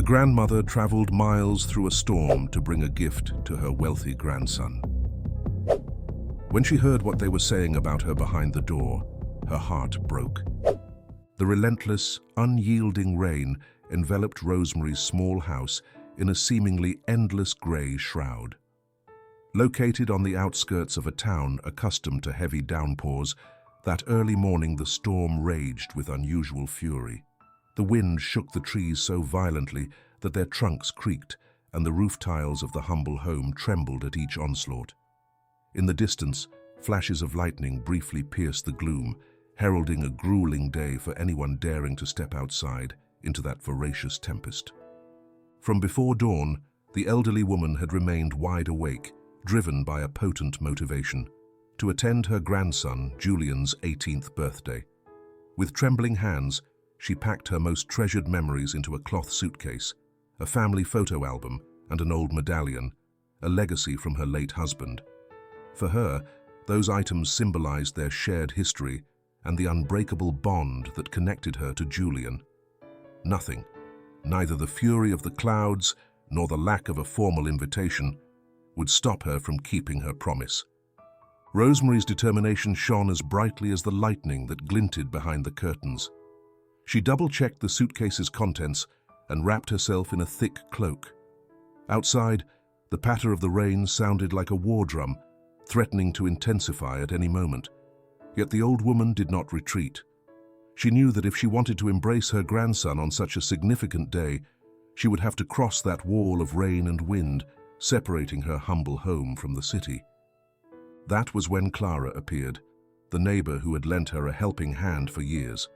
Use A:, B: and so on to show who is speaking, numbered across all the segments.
A: The grandmother traveled miles through a storm to bring a gift to her wealthy grandson. When she heard what they were saying about her behind the door, her heart broke. The relentless, unyielding rain enveloped Rosemary's small house in a seemingly endless grey shroud. Located on the outskirts of a town accustomed to heavy downpours, that early morning the storm raged with unusual fury. The wind shook the trees so violently that their trunks creaked, and the roof tiles of the humble home trembled at each onslaught. In the distance, flashes of lightning briefly pierced the gloom, heralding a grueling day for anyone daring to step outside into that voracious tempest. From before dawn, the elderly woman had remained wide awake, driven by a potent motivation, to attend her grandson, Julian's 18th birthday. With trembling hands, she packed her most treasured memories into a cloth suitcase, a family photo album, and an old medallion, a legacy from her late husband. For her, those items symbolized their shared history and the unbreakable bond that connected her to Julian. Nothing, neither the fury of the clouds nor the lack of a formal invitation, would stop her from keeping her promise. Rosemary's determination shone as brightly as the lightning that glinted behind the curtains. She double-checked the suitcase's contents and wrapped herself in a thick cloak. Outside, the patter of the rain sounded like a war drum, threatening to intensify at any moment. Yet the old woman did not retreat. She knew that if she wanted to embrace her grandson on such a significant day, she would have to cross that wall of rain and wind, separating her humble home from the city. That was when Clara appeared, the neighbor who had lent her a helping hand for years.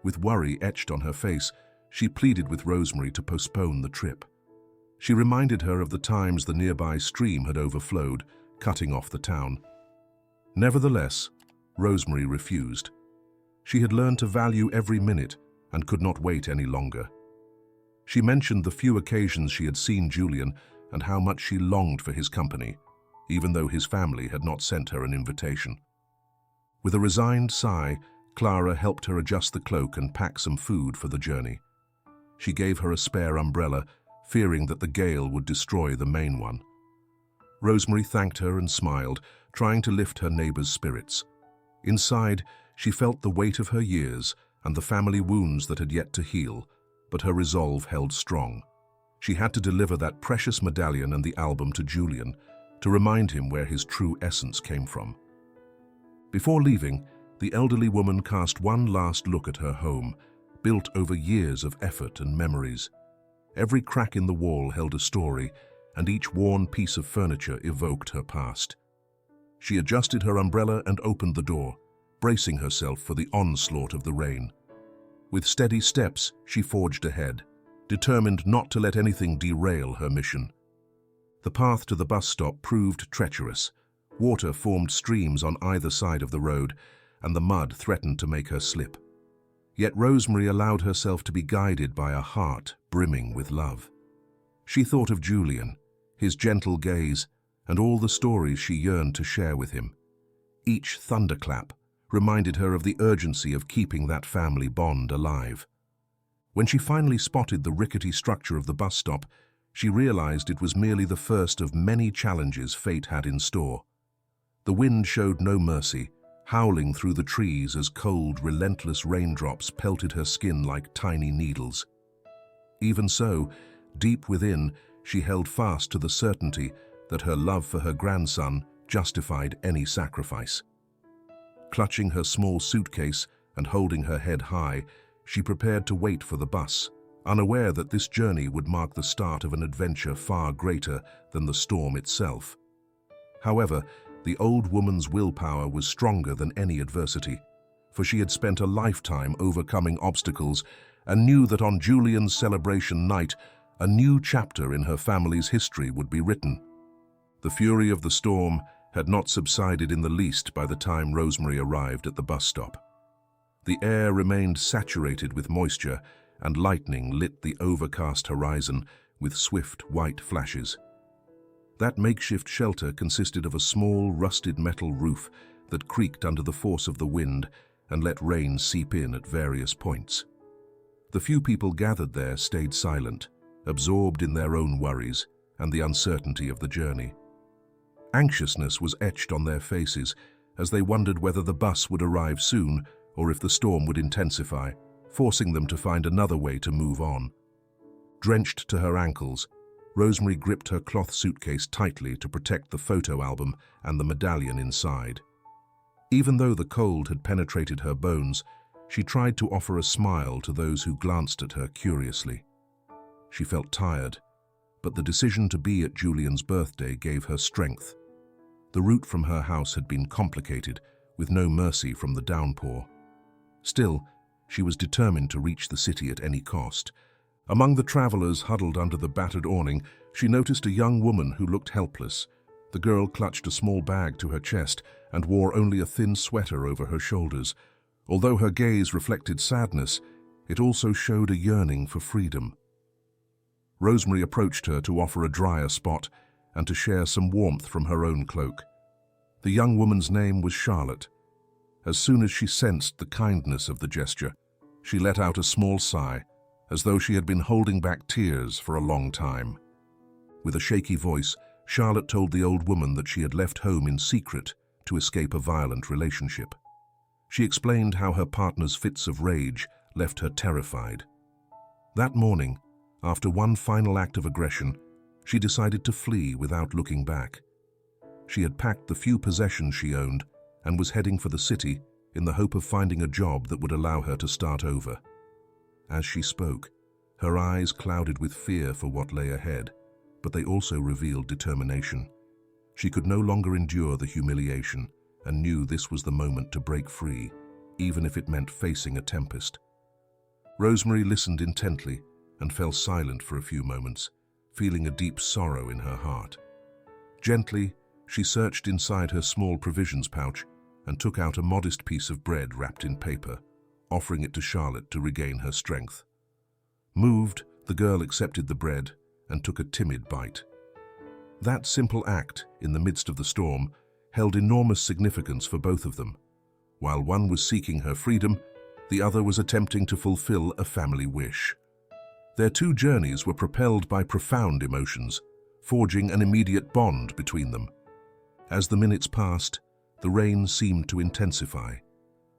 A: With worry etched on her face, she pleaded with Rosemary to postpone the trip. She reminded her of the times the nearby stream had overflowed, cutting off the town. Nevertheless, Rosemary refused. She had learned to value every minute and could not wait any longer. She mentioned the few occasions she had seen Julian and how much she longed for his company, even though his family had not sent her an invitation. With a resigned sigh, Clara helped her adjust the cloak and pack some food for the journey. She gave her a spare umbrella, fearing that the gale would destroy the main one. Rosemary thanked her and smiled, trying to lift her neighbor's spirits. Inside, she felt the weight of her years and the family wounds that had yet to heal, but her resolve held strong. She had to deliver that precious medallion and the album to Julian, to remind him where his true essence came from. Before leaving, the elderly woman cast one last look at her home, built over years of effort and memories. Every crack in the wall held a story, and each worn piece of furniture evoked her past. She adjusted her umbrella and opened the door, bracing herself for the onslaught of the rain. With steady steps, she forged ahead, determined not to let anything derail her mission. The path to the bus stop proved treacherous. Water formed streams on either side of the road, and the mud threatened to make her slip. Yet Rosemary allowed herself to be guided by a heart brimming with love. She thought of Julian, his gentle gaze, and all the stories she yearned to share with him. Each thunderclap reminded her of the urgency of keeping that family bond alive. When she finally spotted the rickety structure of the bus stop, she realized it was merely the first of many challenges fate had in store. The wind showed no mercy, howling through the trees as cold, relentless raindrops pelted her skin like tiny needles. Even so, deep within, she held fast to the certainty that her love for her grandson justified any sacrifice. Clutching her small suitcase and holding her head high, she prepared to wait for the bus, unaware that this journey would mark the start of an adventure far greater than the storm itself. However, the old woman's willpower was stronger than any adversity, for she had spent a lifetime overcoming obstacles and knew that on Julian's celebration night, a new chapter in her family's history would be written. The fury of the storm had not subsided in the least by the time Rosemary arrived at the bus stop. The air remained saturated with moisture, and lightning lit the overcast horizon with swift white flashes. That makeshift shelter consisted of a small, rusted metal roof that creaked under the force of the wind and let rain seep in at various points. The few people gathered there stayed silent, absorbed in their own worries and the uncertainty of the journey. Anxiousness was etched on their faces as they wondered whether the bus would arrive soon or if the storm would intensify, forcing them to find another way to move on. Drenched to her ankles, Rosemary gripped her cloth suitcase tightly to protect the photo album and the medallion inside. Even though the cold had penetrated her bones, she tried to offer a smile to those who glanced at her curiously. She felt tired, but the decision to be at Julian's birthday gave her strength. The route from her house had been complicated, with no mercy from the downpour. Still, she was determined to reach the city at any cost. Among the travelers huddled under the battered awning, she noticed a young woman who looked helpless. The girl clutched a small bag to her chest and wore only a thin sweater over her shoulders. Although her gaze reflected sadness, it also showed a yearning for freedom. Rosemary approached her to offer a drier spot and to share some warmth from her own cloak. The young woman's name was Charlotte. As soon as she sensed the kindness of the gesture, she let out a small sigh, as though she had been holding back tears for a long time. With a shaky voice, Charlotte told the old woman that she had left home in secret to escape a violent relationship. She explained how her partner's fits of rage left her terrified. That morning, after one final act of aggression, she decided to flee without looking back. She had packed the few possessions she owned and was heading for the city in the hope of finding a job that would allow her to start over. As she spoke, her eyes clouded with fear for what lay ahead, but they also revealed determination. She could no longer endure the humiliation and knew this was the moment to break free, even if it meant facing a tempest. Rosemary listened intently and fell silent for a few moments, feeling a deep sorrow in her heart. Gently, she searched inside her small provisions pouch and took out a modest piece of bread wrapped in paper, offering it to Charlotte to regain her strength. Moved, the girl accepted the bread and took a timid bite. That simple act, in the midst of the storm, held enormous significance for both of them. While one was seeking her freedom, the other was attempting to fulfill a family wish. Their two journeys were propelled by profound emotions, forging an immediate bond between them. As the minutes passed, the rain seemed to intensify.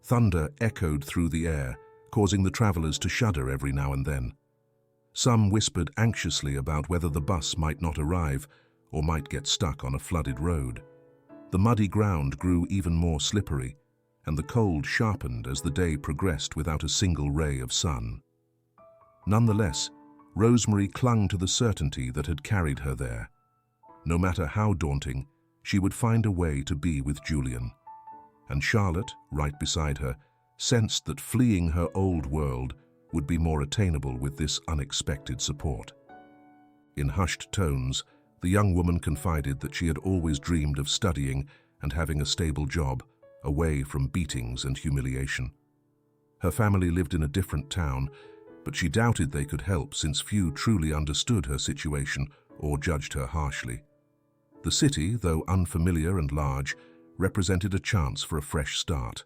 A: Thunder echoed through the air, causing the travelers to shudder every now and then. Some whispered anxiously about whether the bus might not arrive or might get stuck on a flooded road. The muddy ground grew even more slippery, and the cold sharpened as the day progressed without a single ray of sun. Nonetheless, Rosemary clung to the certainty that had carried her there. No matter how daunting, she would find a way to be with Julian. And Charlotte, right beside her, sensed that fleeing her old world would be more attainable with this unexpected support. In hushed tones, the young woman confided that she had always dreamed of studying and having a stable job, away from beatings and humiliation. Her family lived in a different town, but she doubted they could help since few truly understood her situation or judged her harshly. The city, though unfamiliar and large, represented a chance for a fresh start.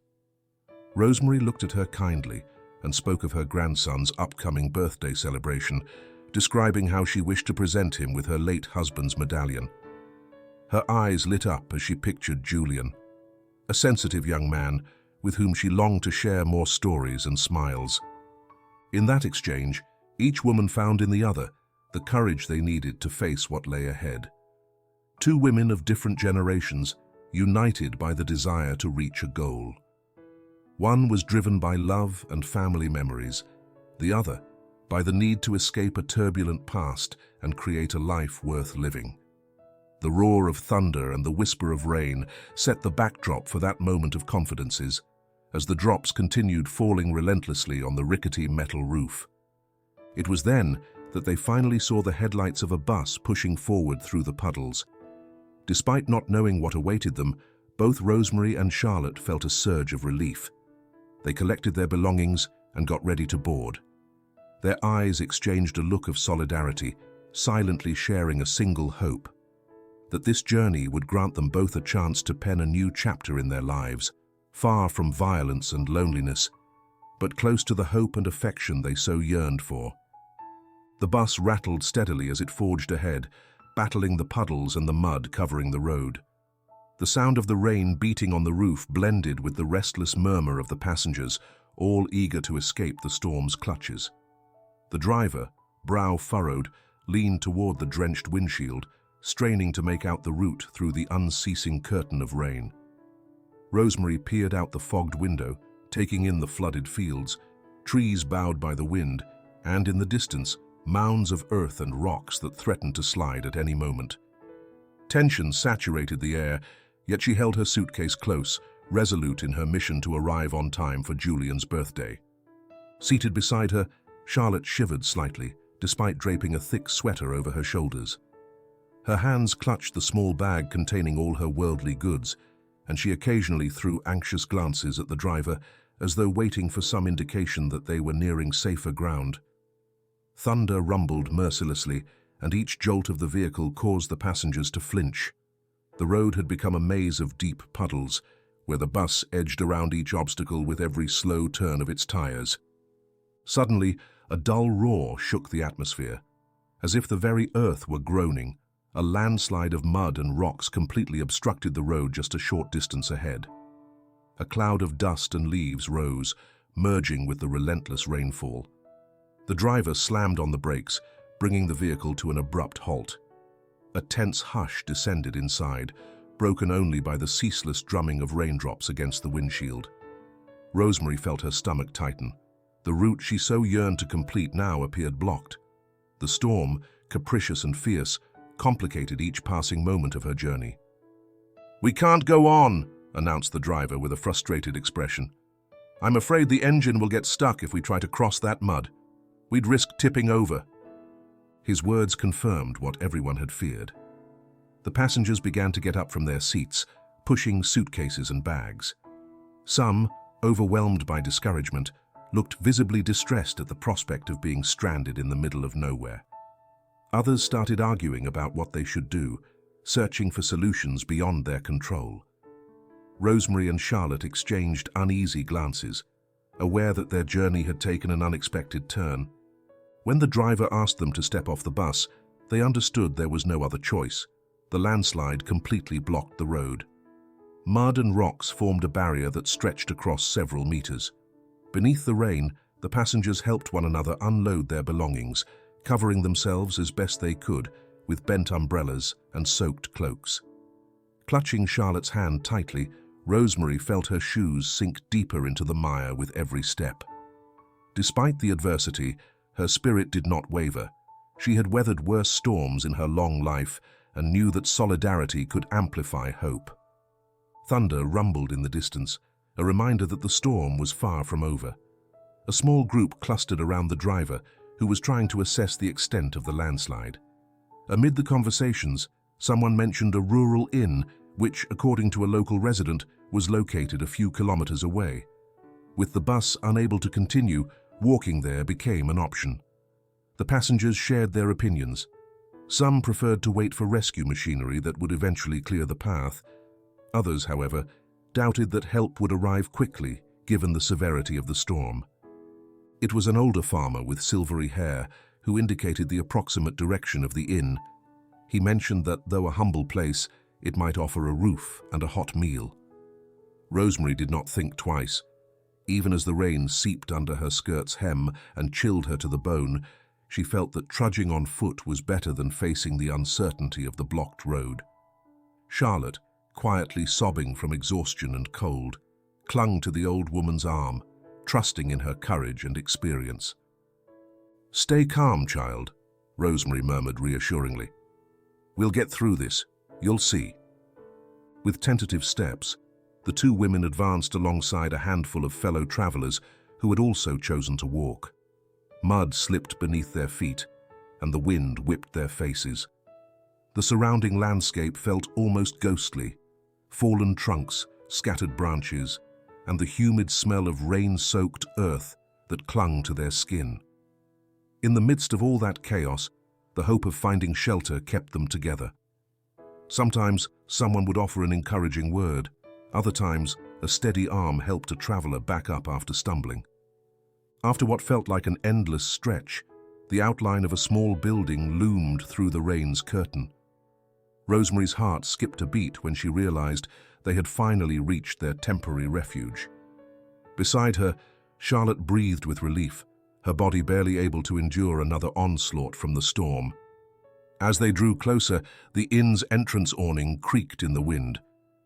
A: Rosemary looked at her kindly and spoke of her grandson's upcoming birthday celebration, describing how she wished to present him with her late husband's medallion. Her eyes lit up as she pictured Julian, a sensitive young man with whom she longed to share more stories and smiles. In that exchange, each woman found in the other the courage they needed to face what lay ahead. Two women of different generations, united by the desire to reach a goal. One was driven by love and family memories, the other by the need to escape a turbulent past and create a life worth living. The roar of thunder and the whisper of rain set the backdrop for that moment of confidences, as the drops continued falling relentlessly on the rickety metal roof. It was then that they finally saw the headlights of a bus pushing forward through the puddles. Despite not knowing what awaited them, both Rosemary and Charlotte felt a surge of relief. They collected their belongings and got ready to board. Their eyes exchanged a look of solidarity, silently sharing a single hope: that this journey would grant them both a chance to pen a new chapter in their lives, far from violence and loneliness, but close to the hope and affection they so yearned for. The bus rattled steadily as it forged ahead, battling the puddles and the mud covering the road. The sound of the rain beating on the roof blended with the restless murmur of the passengers, all eager to escape the storm's clutches. The driver, brow furrowed, leaned toward the drenched windshield, straining to make out the route through the unceasing curtain of rain. Rosemary peered out the fogged window, taking in the flooded fields, trees bowed by the wind, and in the distance, mounds of earth and rocks that threatened to slide at any moment. Tension saturated the air, yet she held her suitcase close, resolute in her mission to arrive on time for Julian's birthday. Seated beside her, Charlotte shivered slightly, despite draping a thick sweater over her shoulders. Her hands clutched the small bag containing all her worldly goods, and she occasionally threw anxious glances at the driver, as though waiting for some indication that they were nearing safer ground. Thunder rumbled mercilessly, and each jolt of the vehicle caused the passengers to flinch. The road had become a maze of deep puddles, where the bus edged around each obstacle with every slow turn of its tires. Suddenly, a dull roar shook the atmosphere. As if the very earth were groaning, a landslide of mud and rocks completely obstructed the road just a short distance ahead. A cloud of dust and leaves rose, merging with the relentless rainfall. The driver slammed on the brakes, bringing the vehicle to an abrupt halt. A tense hush descended inside, broken only by the ceaseless drumming of raindrops against the windshield. Rosemary felt her stomach tighten. The route she so yearned to complete now appeared blocked. The storm, capricious and fierce, complicated each passing moment of her journey. "We can't go on," announced the driver with a frustrated expression. "I'm afraid the engine will get stuck if we try to cross that mud. We'd risk tipping over." His words confirmed what everyone had feared. The passengers began to get up from their seats, pushing suitcases and bags. Some, overwhelmed by discouragement, looked visibly distressed at the prospect of being stranded in the middle of nowhere. Others started arguing about what they should do, searching for solutions beyond their control. Rosemary and Charlotte exchanged uneasy glances, aware that their journey had taken an unexpected turn. When the driver asked them to step off the bus, they understood there was no other choice. The landslide completely blocked the road. Mud and rocks formed a barrier that stretched across several meters. Beneath the rain, the passengers helped one another unload their belongings, covering themselves as best they could with bent umbrellas and soaked cloaks. Clutching Charlotte's hand tightly, Rosemary felt her shoes sink deeper into the mire with every step. Despite the adversity, her spirit did not waver. She had weathered worse storms in her long life and knew that solidarity could amplify hope. Thunder rumbled in the distance, a reminder that the storm was far from over. A small group clustered around the driver, who was trying to assess the extent of the landslide. Amid the conversations, someone mentioned a rural inn which, according to a local resident, was located a few kilometers away. With the bus unable to continue, walking there became an option. The passengers shared their opinions. Some preferred to wait for rescue machinery that would eventually clear the path. Others, however, doubted that help would arrive quickly, given the severity of the storm. It was an older farmer with silvery hair who indicated the approximate direction of the inn. He mentioned that, though a humble place, it might offer a roof and a hot meal. Rosemary did not think twice. Even as the rain seeped under her skirt's hem and chilled her to the bone, she felt that trudging on foot was better than facing the uncertainty of the blocked road. Charlotte, quietly sobbing from exhaustion and cold, clung to the old woman's arm, trusting in her courage and experience. "Stay calm, child," Rosemary murmured reassuringly. "We'll get through this. You'll see." With tentative steps, the two women advanced alongside a handful of fellow travelers who had also chosen to walk. Mud slipped beneath their feet, and the wind whipped their faces. The surrounding landscape felt almost ghostly. Fallen trunks, scattered branches, and the humid smell of rain-soaked earth that clung to their skin. In the midst of all that chaos, the hope of finding shelter kept them together. Sometimes someone would offer an encouraging word. Other times, a steady arm helped a traveler back up after stumbling. After what felt like an endless stretch, The outline of a small building loomed through the rain's curtain. Rosemary's heart skipped a beat when she realized they had finally reached their temporary refuge. Beside her, Charlotte breathed with relief, her body barely able to endure another onslaught from the storm. As they drew closer, the inn's entrance awning creaked in the wind,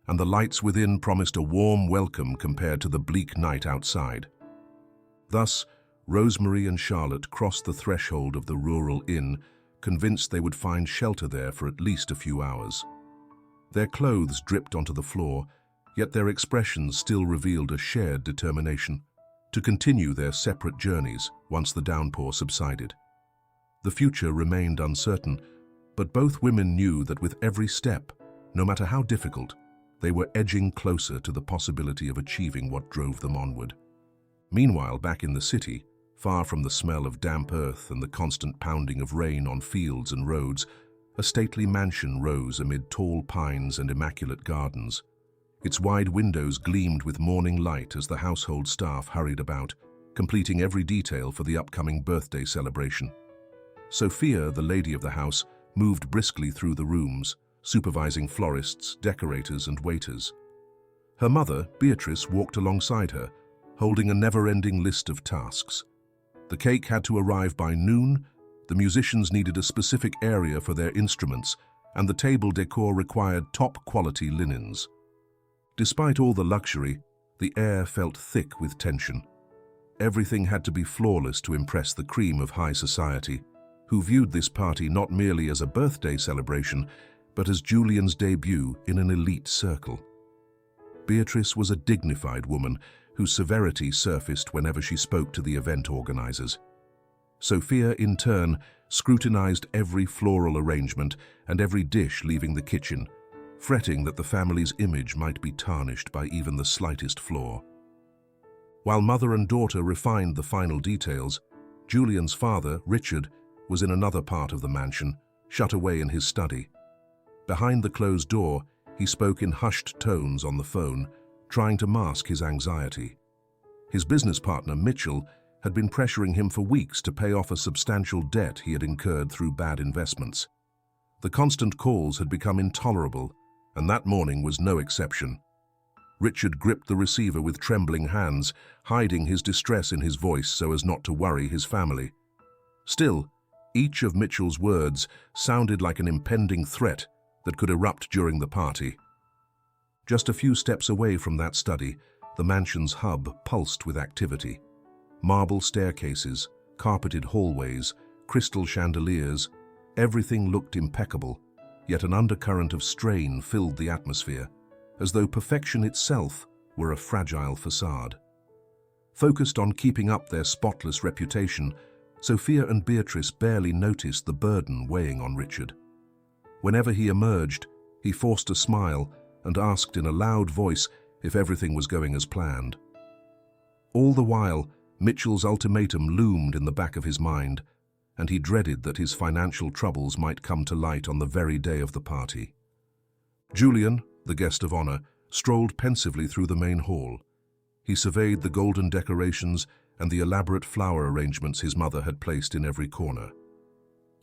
A: and the lights within promised a warm welcome compared to the bleak night outside. Thus, Rosemary and Charlotte crossed the threshold of the rural inn, convinced they would find shelter there for at least a few hours. Their clothes dripped onto the floor, yet their expressions still revealed a shared determination to continue their separate journeys once the downpour subsided. The future remained uncertain, but both women knew that with every step, no matter how difficult, they were edging closer to the possibility of achieving what drove them onward. Meanwhile, back in the city, far from the smell of damp earth and the constant pounding of rain on fields and roads, a stately mansion rose amid tall pines and immaculate gardens. Its wide windows gleamed with morning light as the household staff hurried about, completing every detail for the upcoming birthday celebration. Sophia, the lady of the house, moved briskly through the rooms, supervising florists, decorators, and waiters. Her mother, Beatrice, walked alongside her, holding a never-ending list of tasks. The cake had to arrive by noon, the musicians needed a specific area for their instruments, and the table decor required top-quality linens. Despite all the luxury, the air felt thick with tension. Everything had to be flawless to impress the cream of high society, who viewed this party not merely as a birthday celebration, but as Julian's debut in an elite circle. Beatrice was a dignified woman whose severity surfaced whenever she spoke to the event organizers. Sophia, in turn, scrutinized every floral arrangement and every dish leaving the kitchen, fretting that the family's image might be tarnished by even the slightest flaw. While mother and daughter refined the final details, Julian's father, Richard, was in another part of the mansion, shut away in his study. Behind the closed door, he spoke in hushed tones on the phone, trying to mask his anxiety. His business partner, Mitchell, had been pressuring him for weeks to pay off a substantial debt he had incurred through bad investments. The constant calls had become intolerable, and that morning was no exception. Richard gripped the receiver with trembling hands, hiding his distress in his voice so as not to worry his family. Still, each of Mitchell's words sounded like an impending threat that could erupt during the party. Just a few steps away from that study, the mansion's hub pulsed with activity. Marble staircases, carpeted hallways, crystal chandeliers, everything looked impeccable, yet an undercurrent of strain filled the atmosphere, as though perfection itself were a fragile facade. Focused on keeping up their spotless reputation, Sophia and Beatrice barely noticed the burden weighing on Richard. Whenever he emerged, he forced a smile and asked in a loud voice if everything was going as planned. All the while, Mitchell's ultimatum loomed in the back of his mind, and he dreaded that his financial troubles might come to light on the very day of the party. Julian, the guest of honor, strolled pensively through the main hall. He surveyed the golden decorations and the elaborate flower arrangements his mother had placed in every corner.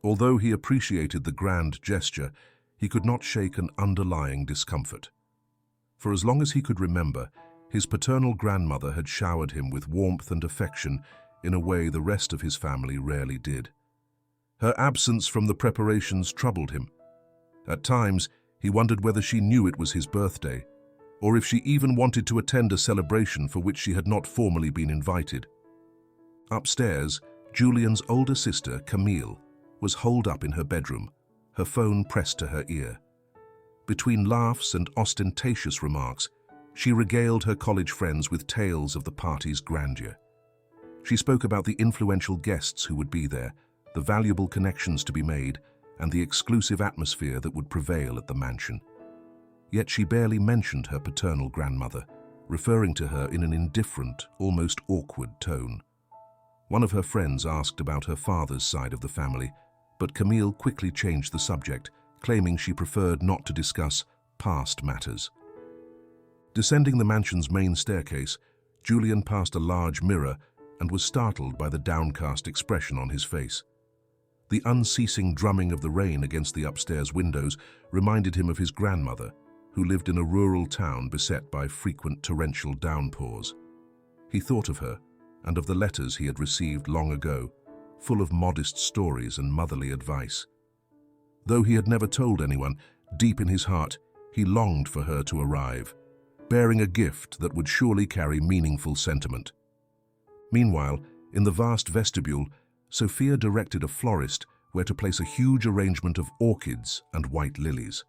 A: Although he appreciated the grand gesture, he could not shake an underlying discomfort. For as long as he could remember, his paternal grandmother had showered him with warmth and affection in a way the rest of his family rarely did. Her absence from the preparations troubled him. At times, he wondered whether she knew it was his birthday, or if she even wanted to attend a celebration for which she had not formally been invited. Upstairs, Julian's older sister, Camille, was holed up in her bedroom, her phone pressed to her ear. Between laughs and ostentatious remarks, she regaled her college friends with tales of the party's grandeur. She spoke about the influential guests who would be there, the valuable connections to be made, and the exclusive atmosphere that would prevail at the mansion. Yet she barely mentioned her paternal grandmother, referring to her in an indifferent, almost awkward tone. One of her friends asked about her father's side of the family, but Camille quickly changed the subject, claiming she preferred not to discuss past matters. Descending the mansion's main staircase, Julian passed a large mirror and was startled by the downcast expression on his face. The unceasing drumming of the rain against the upstairs windows reminded him of his grandmother, who lived in a rural town beset by frequent torrential downpours. He thought of her and of the letters he had received long ago, full of modest stories and motherly advice. Though he had never told anyone, deep in his heart, he longed for her to arrive, bearing a gift that would surely carry meaningful sentiment. Meanwhile, in the vast vestibule, Sophia directed a florist where to place a huge arrangement of orchids and white lilies.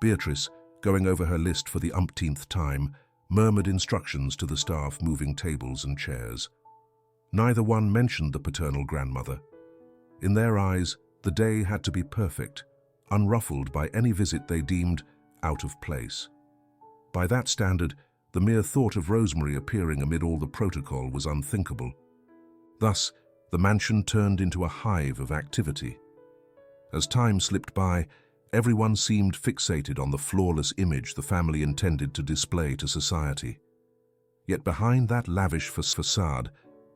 A: Beatrice, going over her list for the umpteenth time, murmured instructions to the staff moving tables and chairs. Neither one mentioned the paternal grandmother. In their eyes, the day had to be perfect, unruffled by any visit they deemed out of place. By that standard, the mere thought of Rosemary appearing amid all the protocol was unthinkable. Thus, the mansion turned into a hive of activity. As time slipped by, everyone seemed fixated on the flawless image the family intended to display to society. Yet behind that lavish facade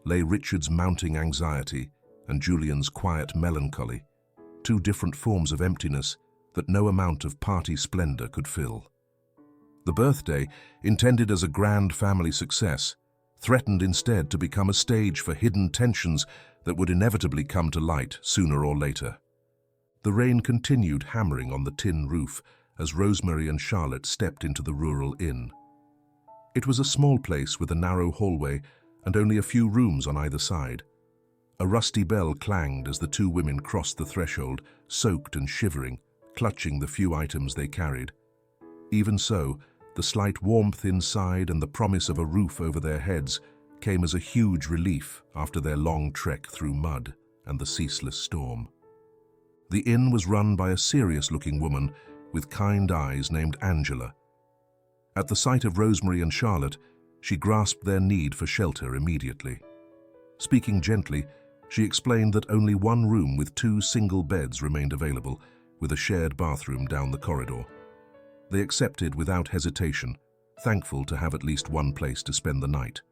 A: lay Richard's mounting anxiety and Julian's quiet melancholy, two different forms of emptiness that no amount of party splendor could fill. The birthday, intended as a grand family success, threatened instead to become a stage for hidden tensions that would inevitably come to light sooner or later. The rain continued hammering on the tin roof as Rosemary and Charlotte stepped into the rural inn. It was a small place with a narrow hallway and only a few rooms on either side. A rusty bell clanged as the two women crossed the threshold, soaked and shivering, clutching the few items they carried. Even so, the slight warmth inside and the promise of a roof over their heads came as a huge relief after their long trek through mud and the ceaseless storm. The inn was run by a serious-looking woman with kind eyes named Angela. At the sight of Rosemary and Charlotte, she grasped their need for shelter immediately. Speaking gently, she explained that only one room with 2 single beds remained available, with a shared bathroom down the corridor. They accepted without hesitation, thankful to have at least one place to spend the night.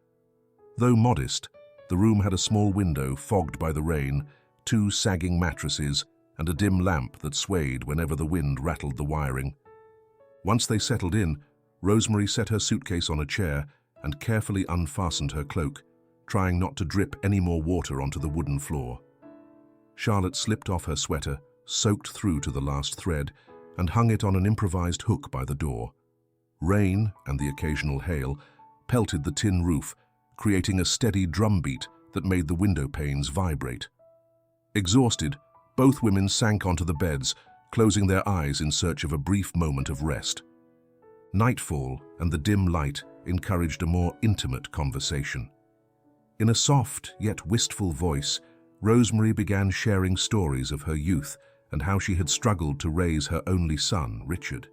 A: Though modest, the room had a small window fogged by the rain, 2 sagging mattresses, and a dim lamp that swayed whenever the wind rattled the wiring. Once they settled in, Rosemary set her suitcase on a chair and carefully unfastened her cloak, trying not to drip any more water onto the wooden floor. Charlotte slipped off her sweater, soaked through to the last thread, and hung it on an improvised hook by the door. Rain, and the occasional hail, pelted the tin roof, creating a steady drumbeat that made the window panes vibrate. Exhausted, both women sank onto the beds, closing their eyes in search of a brief moment of rest. Nightfall and the dim light encouraged a more intimate conversation. In a soft yet wistful voice, Rosemary began sharing stories of her youth and how she had struggled to raise her only son, Richard.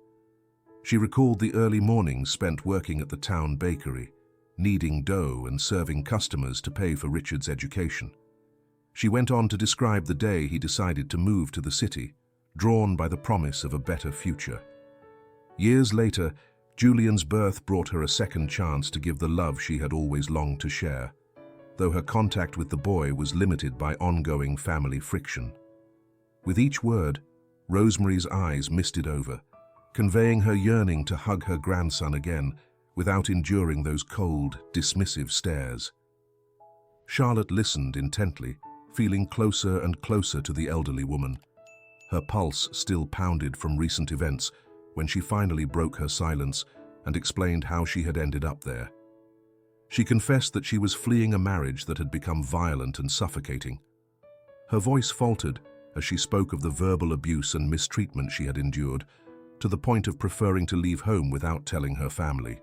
A: She recalled the early mornings spent working at the town bakery, kneading dough and serving customers to pay for Richard's education. She went on to describe the day he decided to move to the city, drawn by the promise of a better future. Years later, Julian's birth brought her a second chance to give the love she had always longed to share, though her contact with the boy was limited by ongoing family friction. With each word, Rosemary's eyes misted over, conveying her yearning to hug her grandson again without enduring those cold, dismissive stares. Charlotte listened intently, feeling closer and closer to the elderly woman. Her pulse still pounded from recent events when she finally broke her silence and explained how she had ended up there. She confessed that she was fleeing a marriage that had become violent and suffocating. Her voice faltered as she spoke of the verbal abuse and mistreatment she had endured, to the point of preferring to leave home without telling her family.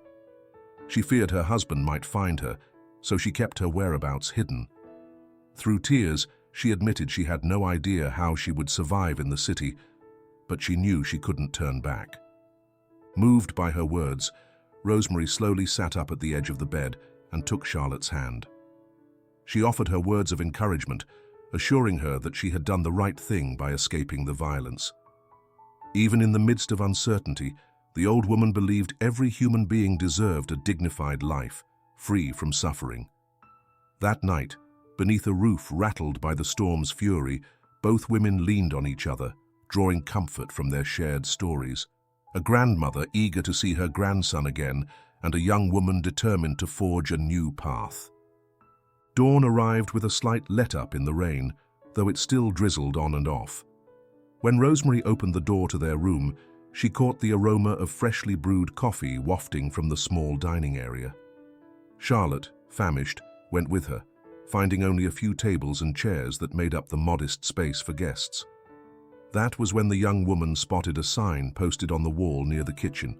A: She feared her husband might find her, so she kept her whereabouts hidden. Through tears, she admitted she had no idea how she would survive in the city, but she knew she couldn't turn back. Moved by her words, Rosemary slowly sat up at the edge of the bed and took Charlotte's hand. She offered her words of encouragement, assuring her that she had done the right thing by escaping the violence. Even in the midst of uncertainty, the old woman believed every human being deserved a dignified life, free from suffering. That night, beneath a roof rattled by the storm's fury, Both women leaned on each other, drawing comfort from their shared stories. A grandmother eager to see her grandson again, and a young woman determined to forge a new path. Dawn arrived with a slight let-up in the rain, though it still drizzled on and off. When Rosemary opened the door to their room, she caught the aroma of freshly brewed coffee wafting from the small dining area. Charlotte, famished, went with her, finding only a few tables and chairs that made up the modest space for guests. That was when the young woman spotted a sign posted on the wall near the kitchen.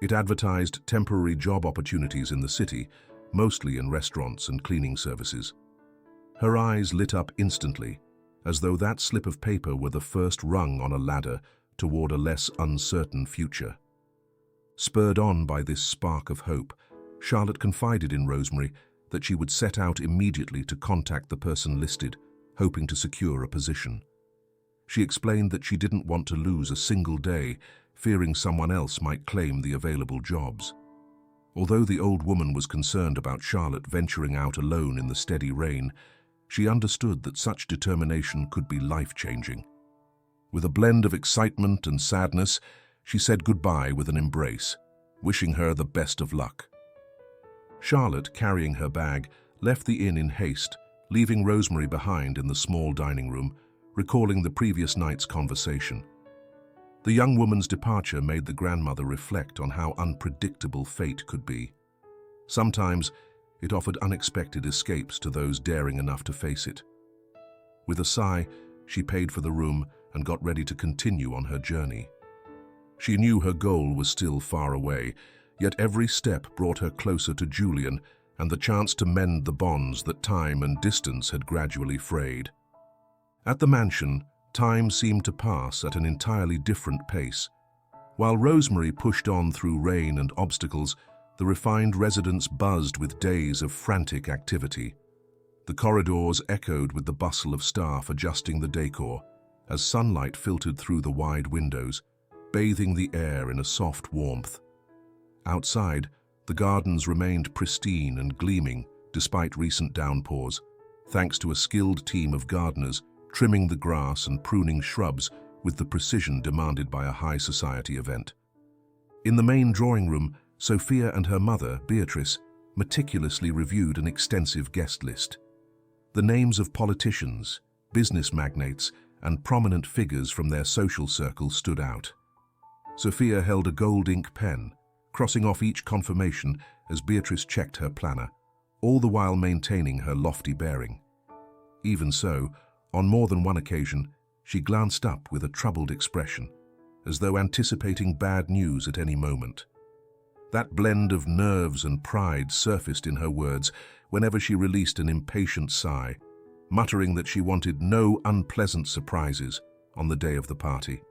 A: It advertised temporary job opportunities in the city, mostly in restaurants and cleaning services. Her eyes lit up instantly, as though that slip of paper were the first rung on a ladder toward a less uncertain future. Spurred on by this spark of hope, Charlotte confided in Rosemary that she would set out immediately to contact the person listed, hoping to secure a position. She explained that she didn't want to lose a single day, fearing someone else might claim the available jobs. Although the old woman was concerned about Charlotte venturing out alone in the steady rain, she understood that such determination could be life-changing. With a blend of excitement and sadness, she said goodbye with an embrace, wishing her the best of luck. Charlotte, carrying her bag, left the inn in haste, leaving Rosemary behind in the small dining room, recalling the previous night's conversation. The young woman's departure made the grandmother reflect on how unpredictable fate could be. Sometimes, it offered unexpected escapes to those daring enough to face it. With a sigh, she paid for the room and got ready to continue on her journey. She knew her goal was still far away, yet every step brought her closer to Julian and the chance to mend the bonds that time and distance had gradually frayed. At the mansion, time seemed to pass at an entirely different pace. While Rosemary pushed on through rain and obstacles, the refined residence buzzed with days of frantic activity. The corridors echoed with the bustle of staff adjusting the decor, as sunlight filtered through the wide windows, bathing the air in a soft warmth. Outside, the gardens remained pristine and gleaming despite recent downpours, thanks to a skilled team of gardeners trimming the grass and pruning shrubs with the precision demanded by a high society event. In the main drawing room, Sophia and her mother, Beatrice, meticulously reviewed an extensive guest list. The names of politicians, business magnates, and prominent figures from their social circle stood out. Sophia held a gold ink pen, crossing off each confirmation as Beatrice checked her planner, all the while maintaining her lofty bearing. Even so, on more than one occasion, she glanced up with a troubled expression, as though anticipating bad news at any moment. That blend of nerves and pride surfaced in her words whenever she released an impatient sigh, muttering that she wanted no unpleasant surprises on the day of the party.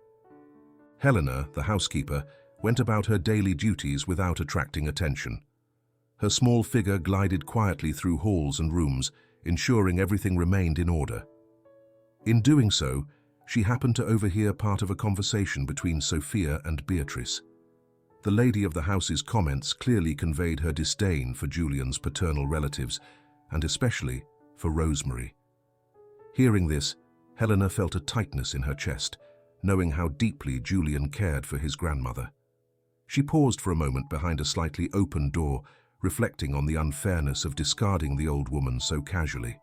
A: Helena, the housekeeper, went about her daily duties without attracting attention. Her small figure glided quietly through halls and rooms, ensuring everything remained in order. In doing so, she happened to overhear part of a conversation between Sophia and Beatrice. The lady of the house's comments clearly conveyed her disdain for Julian's paternal relatives, and especially for Rosemary. Hearing this, Helena felt a tightness in her chest, knowing how deeply Julian cared for his grandmother. She paused for a moment behind a slightly open door, reflecting on the unfairness of discarding the old woman so casually.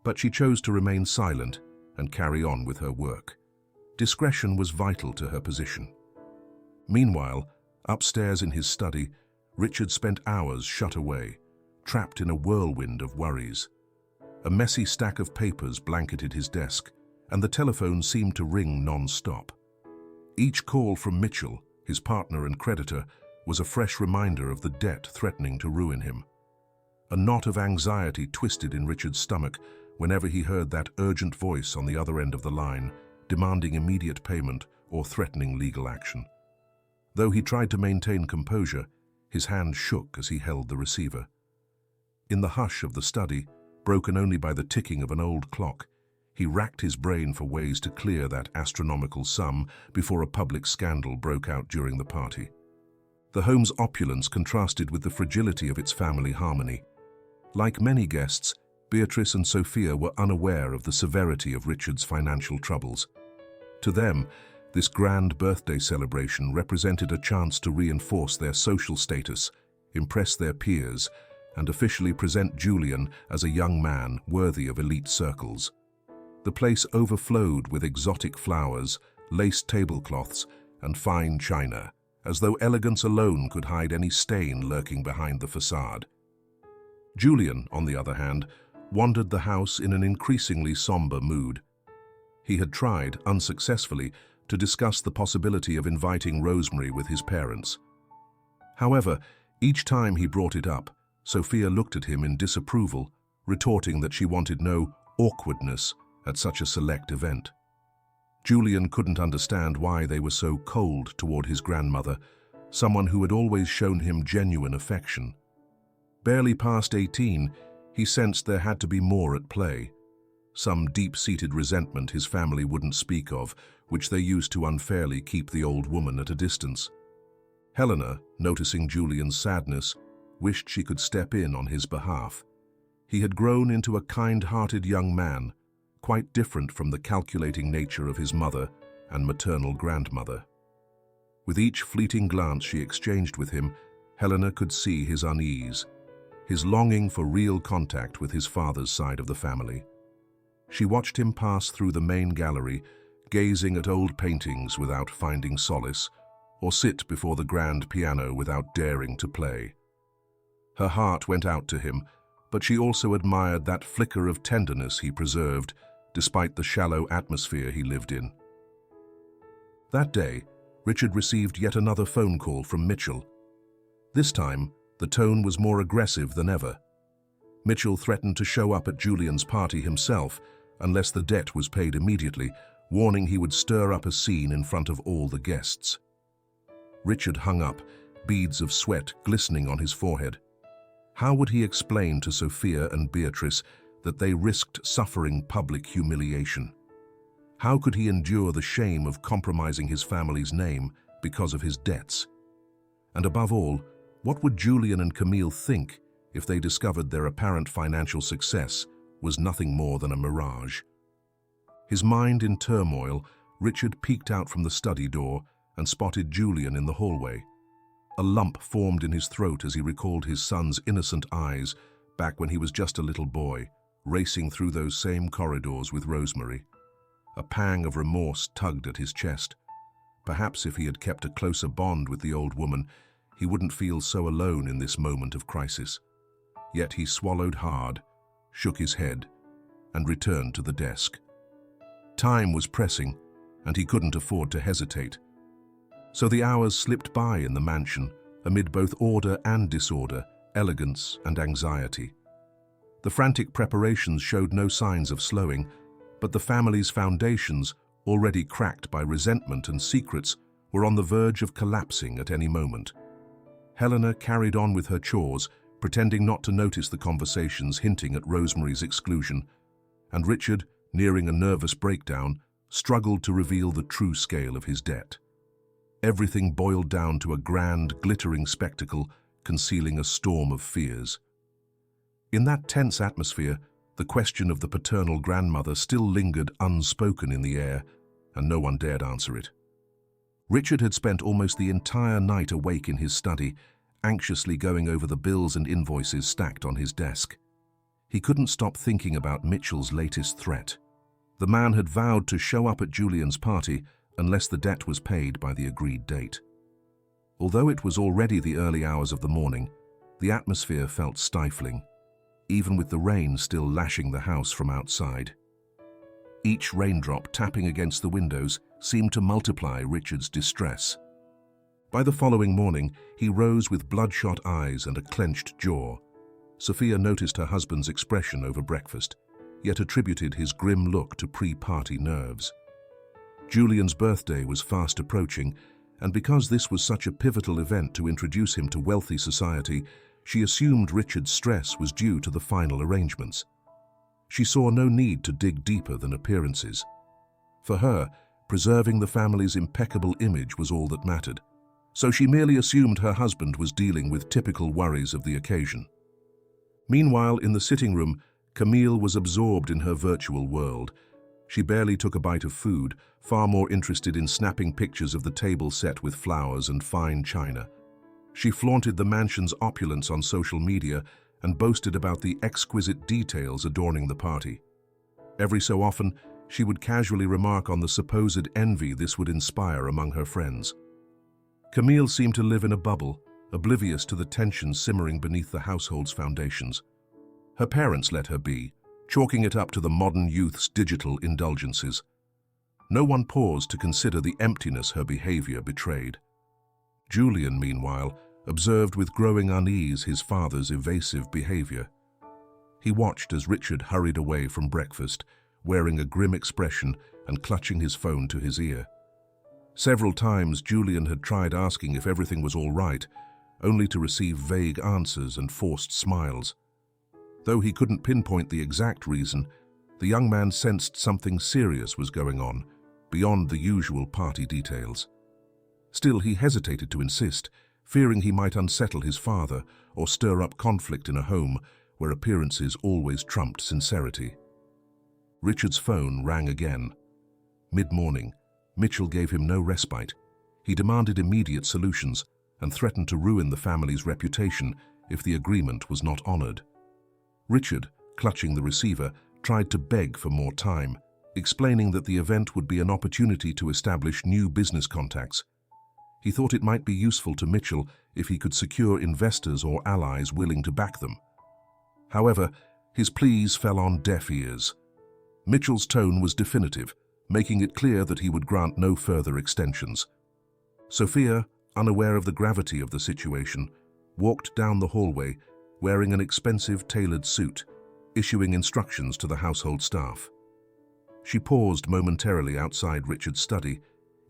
A: But she chose to remain silent and carry on with her work. Discretion was vital to her position. Meanwhile, upstairs in his study, Richard spent hours shut away, trapped in a whirlwind of worries. A messy stack of papers blanketed his desk, and the telephone seemed to ring non-stop. Each call from Mitchell, his partner and creditor, was a fresh reminder of the debt threatening to ruin him. A knot of anxiety twisted in Richard's stomach whenever he heard that urgent voice on the other end of the line, demanding immediate payment or threatening legal action. Though he tried to maintain composure, his hand shook as he held the receiver. In the hush of the study, broken only by the ticking of an old clock, he racked his brain for ways to clear that astronomical sum before a public scandal broke out during the party. The home's opulence contrasted with the fragility of its family harmony. Like many guests, Beatrice and Sophia were unaware of the severity of Richard's financial troubles. To them, this grand birthday celebration represented a chance to reinforce their social status, impress their peers, and officially present Julian as a young man worthy of elite circles. The place overflowed with exotic flowers, lace tablecloths, and fine china, as though elegance alone could hide any stain lurking behind the facade. Julian, on the other hand, wandered the house in an increasingly somber mood. He had tried, unsuccessfully, to discuss the possibility of inviting Rosemary with his parents. However, each time he brought it up, Sophia looked at him in disapproval, retorting that she wanted no awkwardness at such a select event. Julian couldn't understand why they were so cold toward his grandmother, someone who had always shown him genuine affection. Barely past 18, he sensed there had to be more at play. Some deep-seated resentment his family wouldn't speak of, which they used to unfairly keep the old woman at a distance. Helena, noticing Julian's sadness, wished she could step in on his behalf. He had grown into a kind-hearted young man, quite different from the calculating nature of his mother and maternal grandmother. With each fleeting glance she exchanged with him, Helena could see his unease, his longing for real contact with his father's side of the family. She watched him pass through the main gallery, gazing at old paintings without finding solace, or sit before the grand piano without daring to play. Her heart went out to him, but she also admired that flicker of tenderness he preserved, despite the shallow atmosphere he lived in. That day, Richard received yet another phone call from Mitchell. This time, the tone was more aggressive than ever. Mitchell threatened to show up at Julian's party himself unless the debt was paid immediately, warning he would stir up a scene in front of all the guests. Richard hung up, beads of sweat glistening on his forehead. How would he explain to Sophia and Beatrice that they risked suffering public humiliation? How could he endure the shame of compromising his family's name because of his debts? And above all, what would Julian and Camille think if they discovered their apparent financial success was nothing more than a mirage? His mind in turmoil, Richard peeked out from the study door and spotted Julian in the hallway. A lump formed in his throat as he recalled his son's innocent eyes back when he was just a little boy, racing through those same corridors with Rosemary. A pang of remorse tugged at his chest. Perhaps if he had kept a closer bond with the old woman, he wouldn't feel so alone in this moment of crisis. Yet he swallowed hard, shook his head, and returned to the desk. Time was pressing, and he couldn't afford to hesitate. So the hours slipped by in the mansion, amid both order and disorder, elegance and anxiety. The frantic preparations showed no signs of slowing, but the family's foundations, already cracked by resentment and secrets, were on the verge of collapsing at any moment. Helena carried on with her chores, pretending not to notice the conversations hinting at Rosemary's exclusion, and Richard, nearing a nervous breakdown, struggled to reveal the true scale of his debt. Everything boiled down to a grand, glittering spectacle concealing a storm of fears. In that tense atmosphere, the question of the paternal grandmother still lingered unspoken in the air, and no one dared answer it. Richard had spent almost the entire night awake in his study, anxiously going over the bills and invoices stacked on his desk. He couldn't stop thinking about Mitchell's latest threat. The man had vowed to show up at Julian's party unless the debt was paid by the agreed date. Although it was already the early hours of the morning, the atmosphere felt stifling, even with the rain still lashing the house from outside. Each raindrop tapping against the windows seemed to multiply Richard's distress. By the following morning, he rose with bloodshot eyes and a clenched jaw. Sophia noticed her husband's expression over breakfast, yet attributed his grim look to pre-party nerves. Julian's birthday was fast approaching, and because this was such a pivotal event to introduce him to wealthy society, she assumed Richard's stress was due to the final arrangements. She saw no need to dig deeper than appearances. For her, preserving the family's impeccable image was all that mattered, so she merely assumed her husband was dealing with typical worries of the occasion. Meanwhile, in the sitting room, Camille was absorbed in her virtual world. She barely took a bite of food, far more interested in snapping pictures of the table set with flowers and fine china. She flaunted the mansion's opulence on social media and boasted about the exquisite details adorning the party. Every so often, she would casually remark on the supposed envy this would inspire among her friends. Camille seemed to live in a bubble, oblivious to the tension simmering beneath the household's foundations. Her parents let her be, chalking it up to the modern youth's digital indulgences. No one paused to consider the emptiness her behavior betrayed. Julian, meanwhile, observed with growing unease his father's evasive behavior. He watched as Richard hurried away from breakfast, wearing a grim expression and clutching his phone to his ear. Several times Julian had tried asking if everything was all right, only to receive vague answers and forced smiles. Though he couldn't pinpoint the exact reason, the young man sensed something serious was going on, beyond the usual party details. Still, he hesitated to insist, fearing he might unsettle his father or stir up conflict in a home where appearances always trumped sincerity. Richard's phone rang again. Mid-morning, Mitchell gave him no respite. He demanded immediate solutions and threatened to ruin the family's reputation if the agreement was not honored. Richard, clutching the receiver, tried to beg for more time, explaining that the event would be an opportunity to establish new business contacts. He thought it might be useful to Mitchell if he could secure investors or allies willing to back them. However, his pleas fell on deaf ears. Mitchell's tone was definitive, making it clear that he would grant no further extensions. Sophia, unaware of the gravity of the situation, walked down the hallway wearing an expensive tailored suit, issuing instructions to the household staff. She paused momentarily outside Richard's study,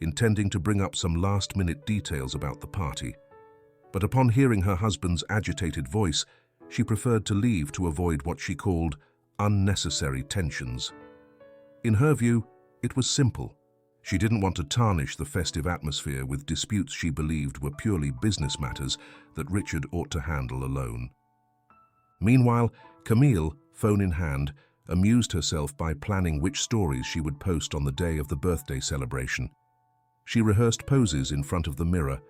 A: intending to bring up some last-minute details about the party. But upon hearing her husband's agitated voice, she preferred to leave to avoid what she called unnecessary tensions. In her view, it was simple. She didn't want to tarnish the festive atmosphere with disputes she believed were purely business matters that Richard ought to handle alone. Meanwhile, Camille, phone in hand, amused herself by planning which stories she would post on the day of the birthday celebration. She rehearsed poses in front of the mirror,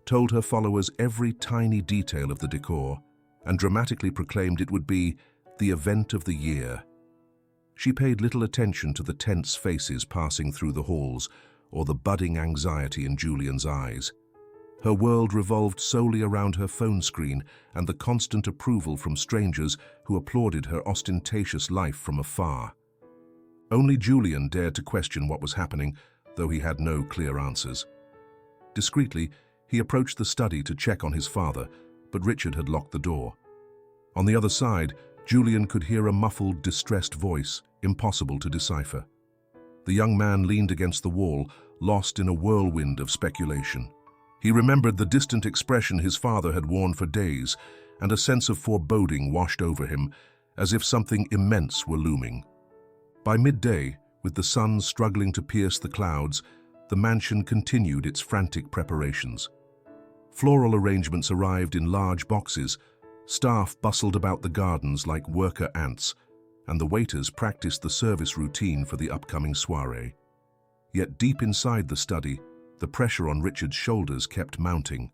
A: told her followers every tiny detail of the decor, and dramatically proclaimed it would be the event of the year. She paid little attention to the tense faces passing through the halls or the budding anxiety in Julian's eyes. Her world revolved solely around her phone screen and the constant approval from strangers who applauded her ostentatious life from afar. Only Julian dared to question what was happening, though he had no clear answers. Discreetly, he approached the study to check on his father, but Richard had locked the door. On the other side, Julian could hear a muffled, distressed voice, impossible to decipher. The young man leaned against the wall, lost in a whirlwind of speculation. He remembered the distant expression his father had worn for days, and a sense of foreboding washed over him, as if something immense were looming. By midday, with the sun struggling to pierce the clouds, the mansion continued its frantic preparations. Floral arrangements arrived in large boxes, staff bustled about the gardens like worker ants, and the waiters practiced the service routine for the upcoming soiree. Yet deep inside the study, the pressure on Richard's shoulders kept mounting.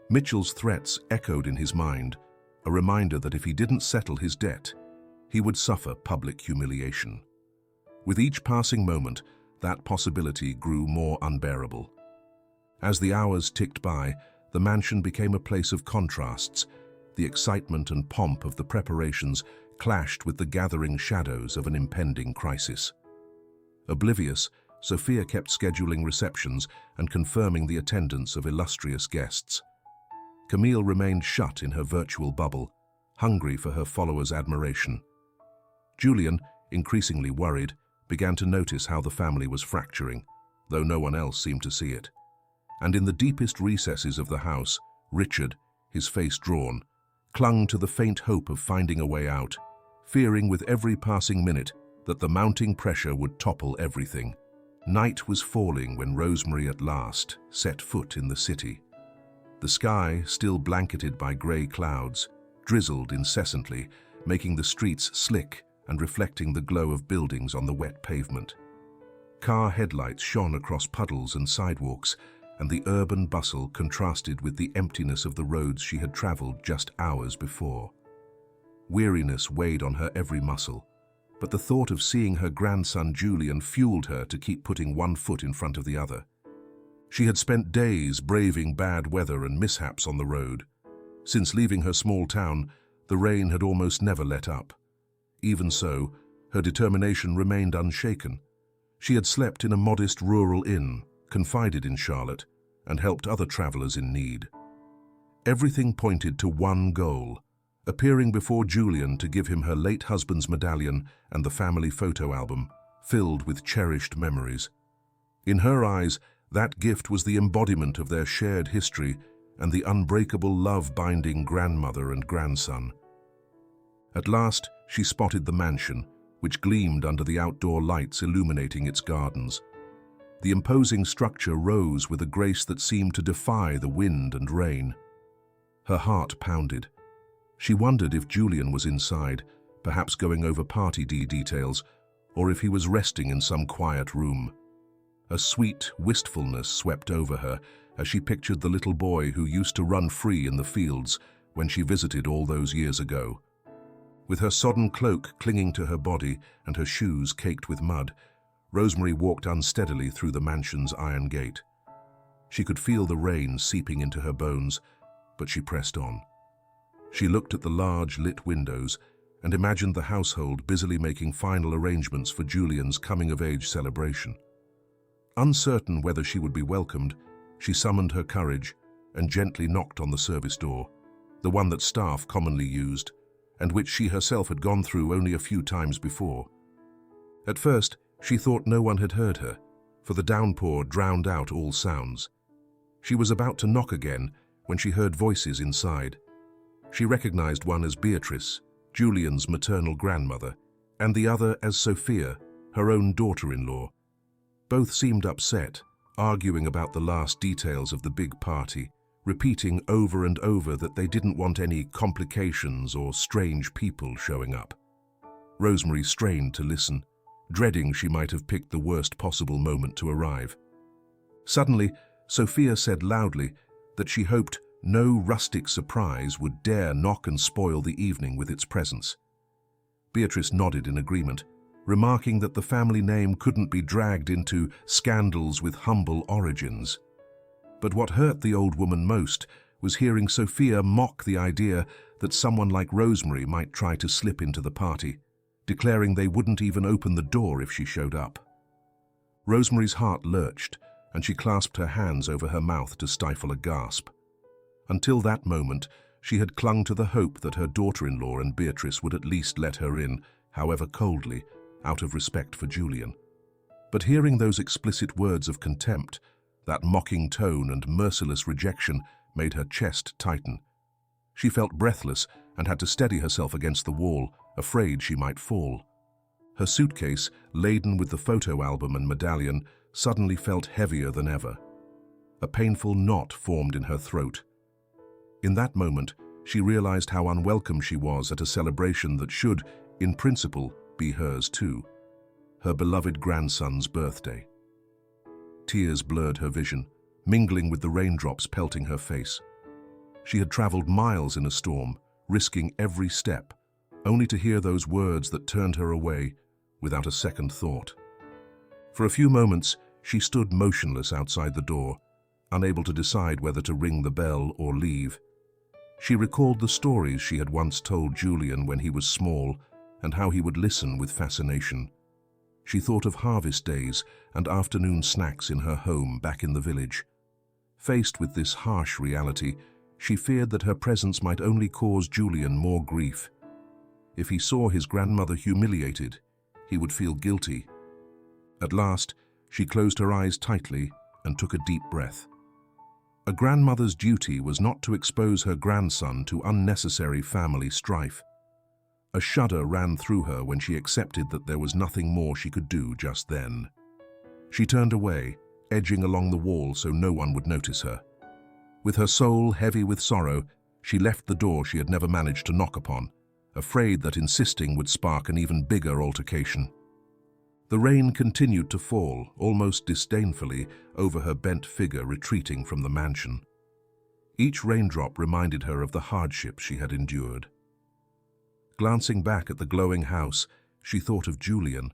A: Mitchell's threats echoed in his mind, a reminder that if he didn't settle his debt, he would suffer public humiliation. With each passing moment, that possibility grew more unbearable. As the hours ticked by, the mansion became a place of contrasts. The excitement and pomp of the preparations clashed with the gathering shadows of an impending crisis. Oblivious, Sophia kept scheduling receptions and confirming the attendance of illustrious guests. Camille remained shut in her virtual bubble, hungry for her followers' admiration. Julian, increasingly worried, began to notice how the family was fracturing, though no one else seemed to see it. And in the deepest recesses of the house, Richard, his face drawn, clung to the faint hope of finding a way out, fearing with every passing minute that the mounting pressure would topple everything. Night was falling when Rosemary at last set foot in the city. The sky, still blanketed by grey clouds, drizzled incessantly, making the streets slick and reflecting the glow of buildings on the wet pavement. Car headlights shone across puddles and sidewalks, and the urban bustle contrasted with the emptiness of the roads she had traveled just hours before. Weariness weighed on her every muscle, but the thought of seeing her grandson Julian fueled her to keep putting one foot in front of the other. She had spent days braving bad weather and mishaps on the road. Since leaving her small town, the rain had almost never let up. Even so, her determination remained unshaken. She had slept in a modest rural inn, confided in Charlotte, and helped other travelers in need. Everything pointed to one goal: appearing before Julian to give him her late husband's medallion and the family photo album, filled with cherished memories. In her eyes, that gift was the embodiment of their shared history and the unbreakable love binding grandmother and grandson. At last, she spotted the mansion, which gleamed under the outdoor lights illuminating its gardens. The imposing structure rose with a grace that seemed to defy the wind and rain. Her heart pounded. She wondered if Julian was inside, perhaps going over party details, or if he was resting in some quiet room. A sweet wistfulness swept over her as she pictured the little boy who used to run free in the fields when she visited all those years ago. With her sodden cloak clinging to her body and her shoes caked with mud, Rosemary walked unsteadily through the mansion's iron gate. She could feel the rain seeping into her bones, but she pressed on. She looked at the large lit windows and imagined the household busily making final arrangements for Julian's coming-of-age celebration. Uncertain whether she would be welcomed, she summoned her courage and gently knocked on the service door, the one that staff commonly used, and which she herself had gone through only a few times before. At first, she thought no one had heard her, for the downpour drowned out all sounds. She was about to knock again when she heard voices inside. She recognized one as Beatrice, Julian's maternal grandmother, and the other as Sophia, her own daughter-in-law. Both seemed upset, arguing about the last details of the big party, repeating over and over that they didn't want any complications or strange people showing up. Rosemary strained to listen, dreading she might have picked the worst possible moment to arrive. Suddenly, Sophia said loudly that she hoped no rustic surprise would dare knock and spoil the evening with its presence. Beatrice nodded in agreement, remarking that the family name couldn't be dragged into scandals with humble origins. But what hurt the old woman most was hearing Sophia mock the idea that someone like Rosemary might try to slip into the party, declaring they wouldn't even open the door if she showed up. Rosemary's heart lurched, and she clasped her hands over her mouth to stifle a gasp. Until that moment, she had clung to the hope that her daughter-in-law and Beatrice would at least let her in, however coldly, out of respect for Julian. But hearing those explicit words of contempt, that mocking tone and merciless rejection made her chest tighten. She felt breathless and had to steady herself against the wall, afraid she might fall. Her suitcase, laden with the photo album and medallion, suddenly felt heavier than ever. A painful knot formed in her throat. In that moment, she realized how unwelcome she was at a celebration that should, in principle, be hers too. Her beloved grandson's birthday. Tears blurred her vision, mingling with the raindrops pelting her face. She had traveled miles in a storm, risking every step, only to hear those words that turned her away without a second thought. For a few moments, she stood motionless outside the door, unable to decide whether to ring the bell or leave. She recalled the stories she had once told Julian when he was small and how he would listen with fascination. She thought of harvest days and afternoon snacks in her home back in the village. Faced with this harsh reality, she feared that her presence might only cause Julian more grief. If he saw his grandmother humiliated, he would feel guilty. At last, she closed her eyes tightly and took a deep breath. A grandmother's duty was not to expose her grandson to unnecessary family strife. A shudder ran through her when she accepted that there was nothing more she could do just then. She turned away, edging along the wall so no one would notice her. With her soul heavy with sorrow, she left the door she had never managed to knock upon, afraid that insisting would spark an even bigger altercation. The rain continued to fall, almost disdainfully, over her bent figure retreating from the mansion. Each raindrop reminded her of the hardship she had endured. Glancing back at the glowing house, she thought of Julian,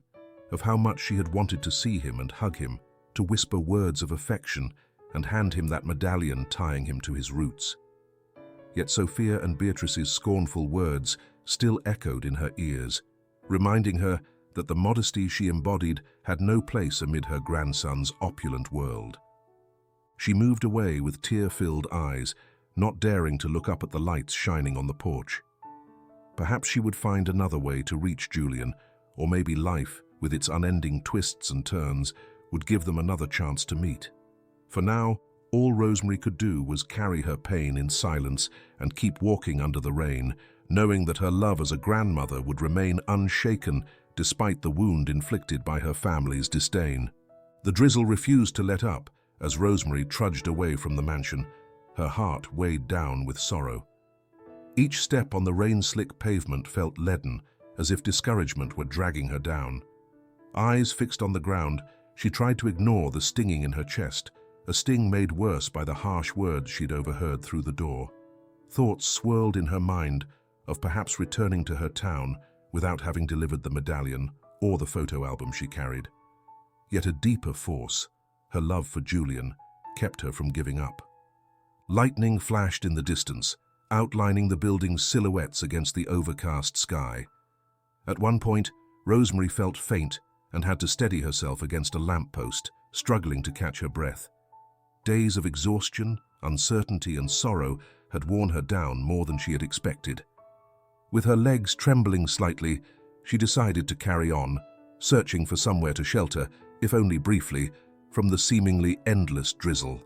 A: of how much she had wanted to see him and hug him, to whisper words of affection and hand him that medallion tying him to his roots. Yet Sophia and Beatrice's scornful words still echoed in her ears, reminding her that the modesty she embodied had no place amid her grandson's opulent world. She moved away with tear-filled eyes, not daring to look up at the lights shining on the porch. Perhaps she would find another way to reach Julian, or maybe life, with its unending twists and turns, would give them another chance to meet. For now, all Rosemary could do was carry her pain in silence and keep walking under the rain, knowing that her love as a grandmother would remain unshaken despite the wound inflicted by her family's disdain. The drizzle refused to let up as Rosemary trudged away from the mansion, her heart weighed down with sorrow. Each step on the rain-slick pavement felt leaden, as if discouragement were dragging her down. Eyes fixed on the ground, she tried to ignore the stinging in her chest, a sting made worse by the harsh words she'd overheard through the door. Thoughts swirled in her mind of perhaps returning to her town without having delivered the medallion or the photo album she carried. Yet a deeper force, her love for Julian, kept her from giving up. Lightning flashed in the distance, outlining the building's silhouettes against the overcast sky. At one point, Rosemary felt faint and had to steady herself against a lamppost, struggling to catch her breath. Days of exhaustion, uncertainty, and sorrow had worn her down more than she had expected. With her legs trembling slightly, she decided to carry on, searching for somewhere to shelter, if only briefly, from the seemingly endless drizzle.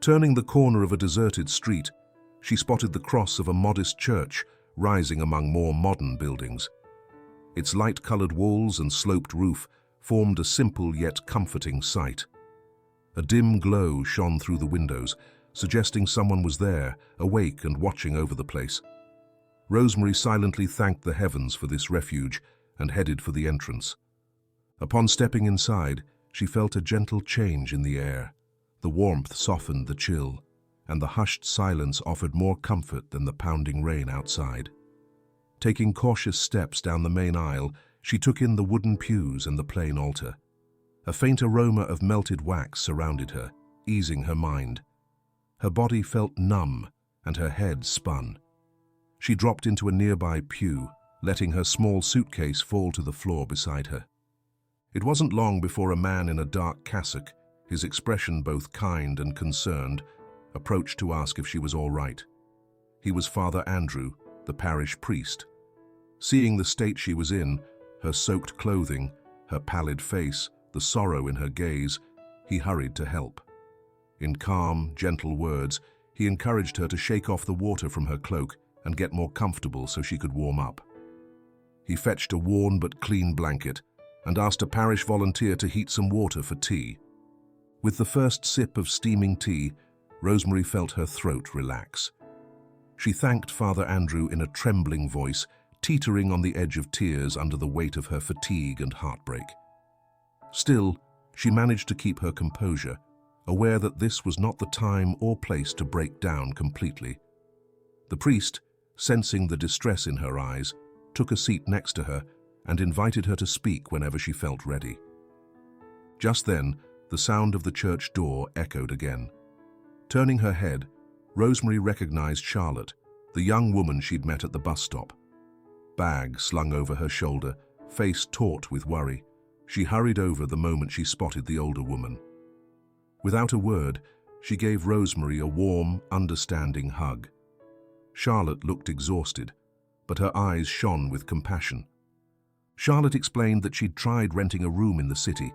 A: Turning the corner of a deserted street, she spotted the cross of a modest church rising among more modern buildings. Its light-colored walls and sloped roof formed a simple yet comforting sight. A dim glow shone through the windows, suggesting someone was there, awake and watching over the place. Rosemary silently thanked the heavens for this refuge and headed for the entrance. Upon stepping inside, she felt a gentle change in the air. The warmth softened the chill, and the hushed silence offered more comfort than the pounding rain outside. Taking cautious steps down the main aisle, she took in the wooden pews and the plain altar. A faint aroma of melted wax surrounded her, easing her mind. Her body felt numb, and her head spun. She dropped into a nearby pew, letting her small suitcase fall to the floor beside her. It wasn't long before a man in a dark cassock, his expression both kind and concerned, approached to ask if she was all right. He was Father Andrew, the parish priest. Seeing the state she was in, her soaked clothing, her pallid face, the sorrow in her gaze, he hurried to help. In calm, gentle words, he encouraged her to shake off the water from her cloak and get more comfortable so she could warm up. He fetched a worn but clean blanket and asked a parish volunteer to heat some water for tea. With the first sip of steaming tea, Rosemary felt her throat relax. She thanked Father Andrew in a trembling voice, teetering on the edge of tears under the weight of her fatigue and heartbreak. Still, she managed to keep her composure, aware that this was not the time or place to break down completely. The priest, sensing the distress in her eyes, took a seat next to her and invited her to speak whenever she felt ready. Just then, the sound of the church door echoed again. Turning her head, Rosemary recognized Charlotte, the young woman she'd met at the bus stop. Bag slung over her shoulder, face taut with worry, she hurried over the moment she spotted the older woman. Without a word, she gave Rosemary a warm, understanding hug. Charlotte looked exhausted, but her eyes shone with compassion. Charlotte explained that she'd tried renting a room in the city,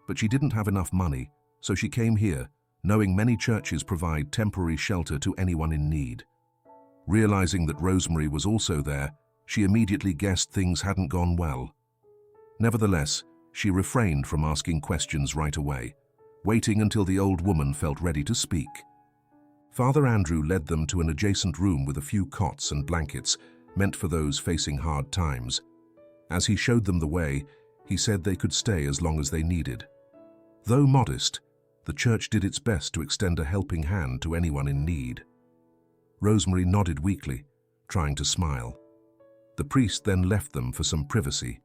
A: but she didn't have enough money, so she came here, knowing many churches provide temporary shelter to anyone in need. Realizing that Rosemary was also there, she immediately guessed things hadn't gone well. Nevertheless, she refrained from asking questions right away, waiting until the old woman felt ready to speak. Father Andrew led them to an adjacent room with a few cots and blankets, meant for those facing hard times. As he showed them the way, he said they could stay as long as they needed. Though modest, the church did its best to extend a helping hand to anyone in need. Rosemary nodded weakly, trying to smile. The priest then left them for some privacy.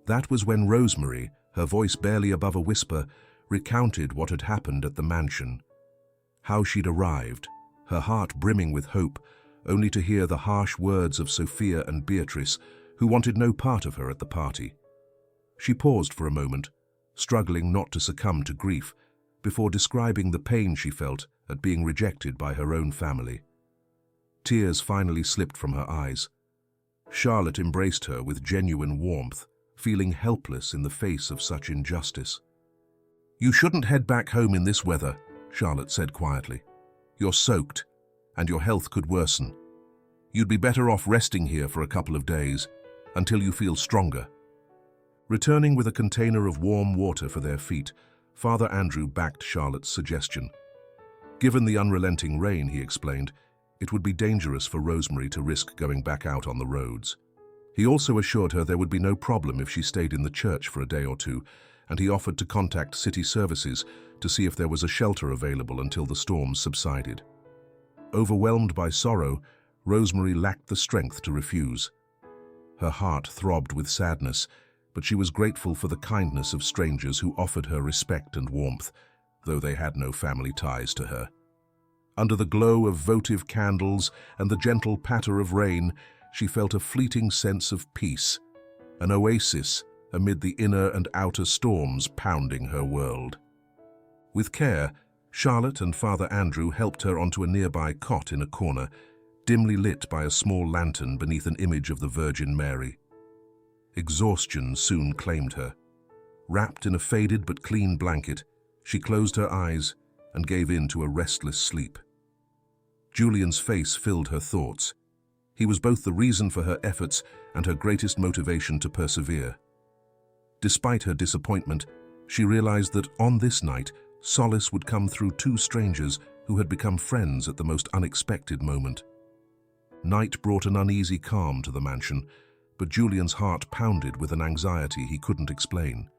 A: That was when Rosemary, her voice barely above a whisper, recounted what had happened at the mansion. How she'd arrived, her heart brimming with hope, only to hear the harsh words of Sophia and Beatrice, who wanted no part of her at the party. She paused for a moment, struggling not to succumb to grief, before describing the pain she felt at being rejected by her own family. Tears finally slipped from her eyes. Charlotte embraced her with genuine warmth, feeling helpless in the face of such injustice. "You shouldn't head back home in this weather," Charlotte said quietly. "You're soaked, and your health could worsen. You'd be better off resting here for a couple of days, until you feel stronger." Returning with a container of warm water for their feet, Father Andrew backed Charlotte's suggestion. Given the unrelenting rain, he explained, it would be dangerous for Rosemary to risk going back out on the roads. He also assured her there would be no problem if she stayed in the church for a day or two, and he offered to contact city services to see if there was a shelter available until the storms subsided. Overwhelmed by sorrow, Rosemary lacked the strength to refuse. Her heart throbbed with sadness, but she was grateful for the kindness of strangers who offered her respect and warmth, though they had no family ties to her. Under the glow of votive candles and the gentle patter of rain, she felt a fleeting sense of peace, an oasis amid the inner and outer storms pounding her world. With care, Charlotte and Father Andrew helped her onto a nearby cot in a corner, dimly lit by a small lantern beneath an image of the Virgin Mary. Exhaustion soon claimed her. Wrapped in a faded but clean blanket, she closed her eyes and gave in to a restless sleep. Julian's face filled her thoughts. He was both the reason for her efforts and her greatest motivation to persevere. Despite her disappointment, she realized that on this night, solace would come through two strangers who had become friends at the most unexpected moment. Night brought an uneasy calm to the mansion, but Julian's heart pounded with an anxiety he couldn't explain.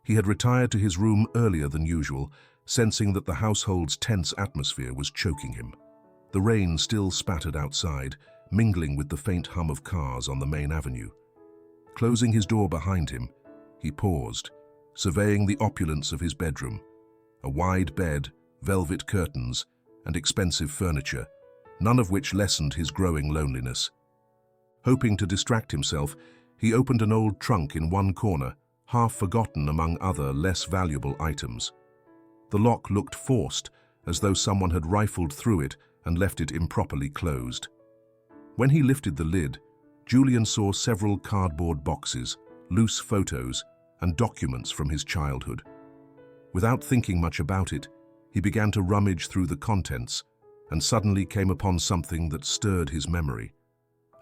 A: He had retired to his room earlier than usual, sensing that the household's tense atmosphere was choking him. The rain still spattered outside, mingling with the faint hum of cars on the main avenue. Closing his door behind him, he paused, surveying the opulence of his bedroom. A wide bed, velvet curtains, and expensive furniture, none of which lessened his growing loneliness. Hoping to distract himself, he opened an old trunk in one corner, half forgotten among other, less valuable items. The lock looked forced, as though someone had rifled through it and left it improperly closed. When he lifted the lid, Julian saw several cardboard boxes, loose photos, and documents from his childhood. Without thinking much about it, he began to rummage through the contents and suddenly came upon something that stirred his memory.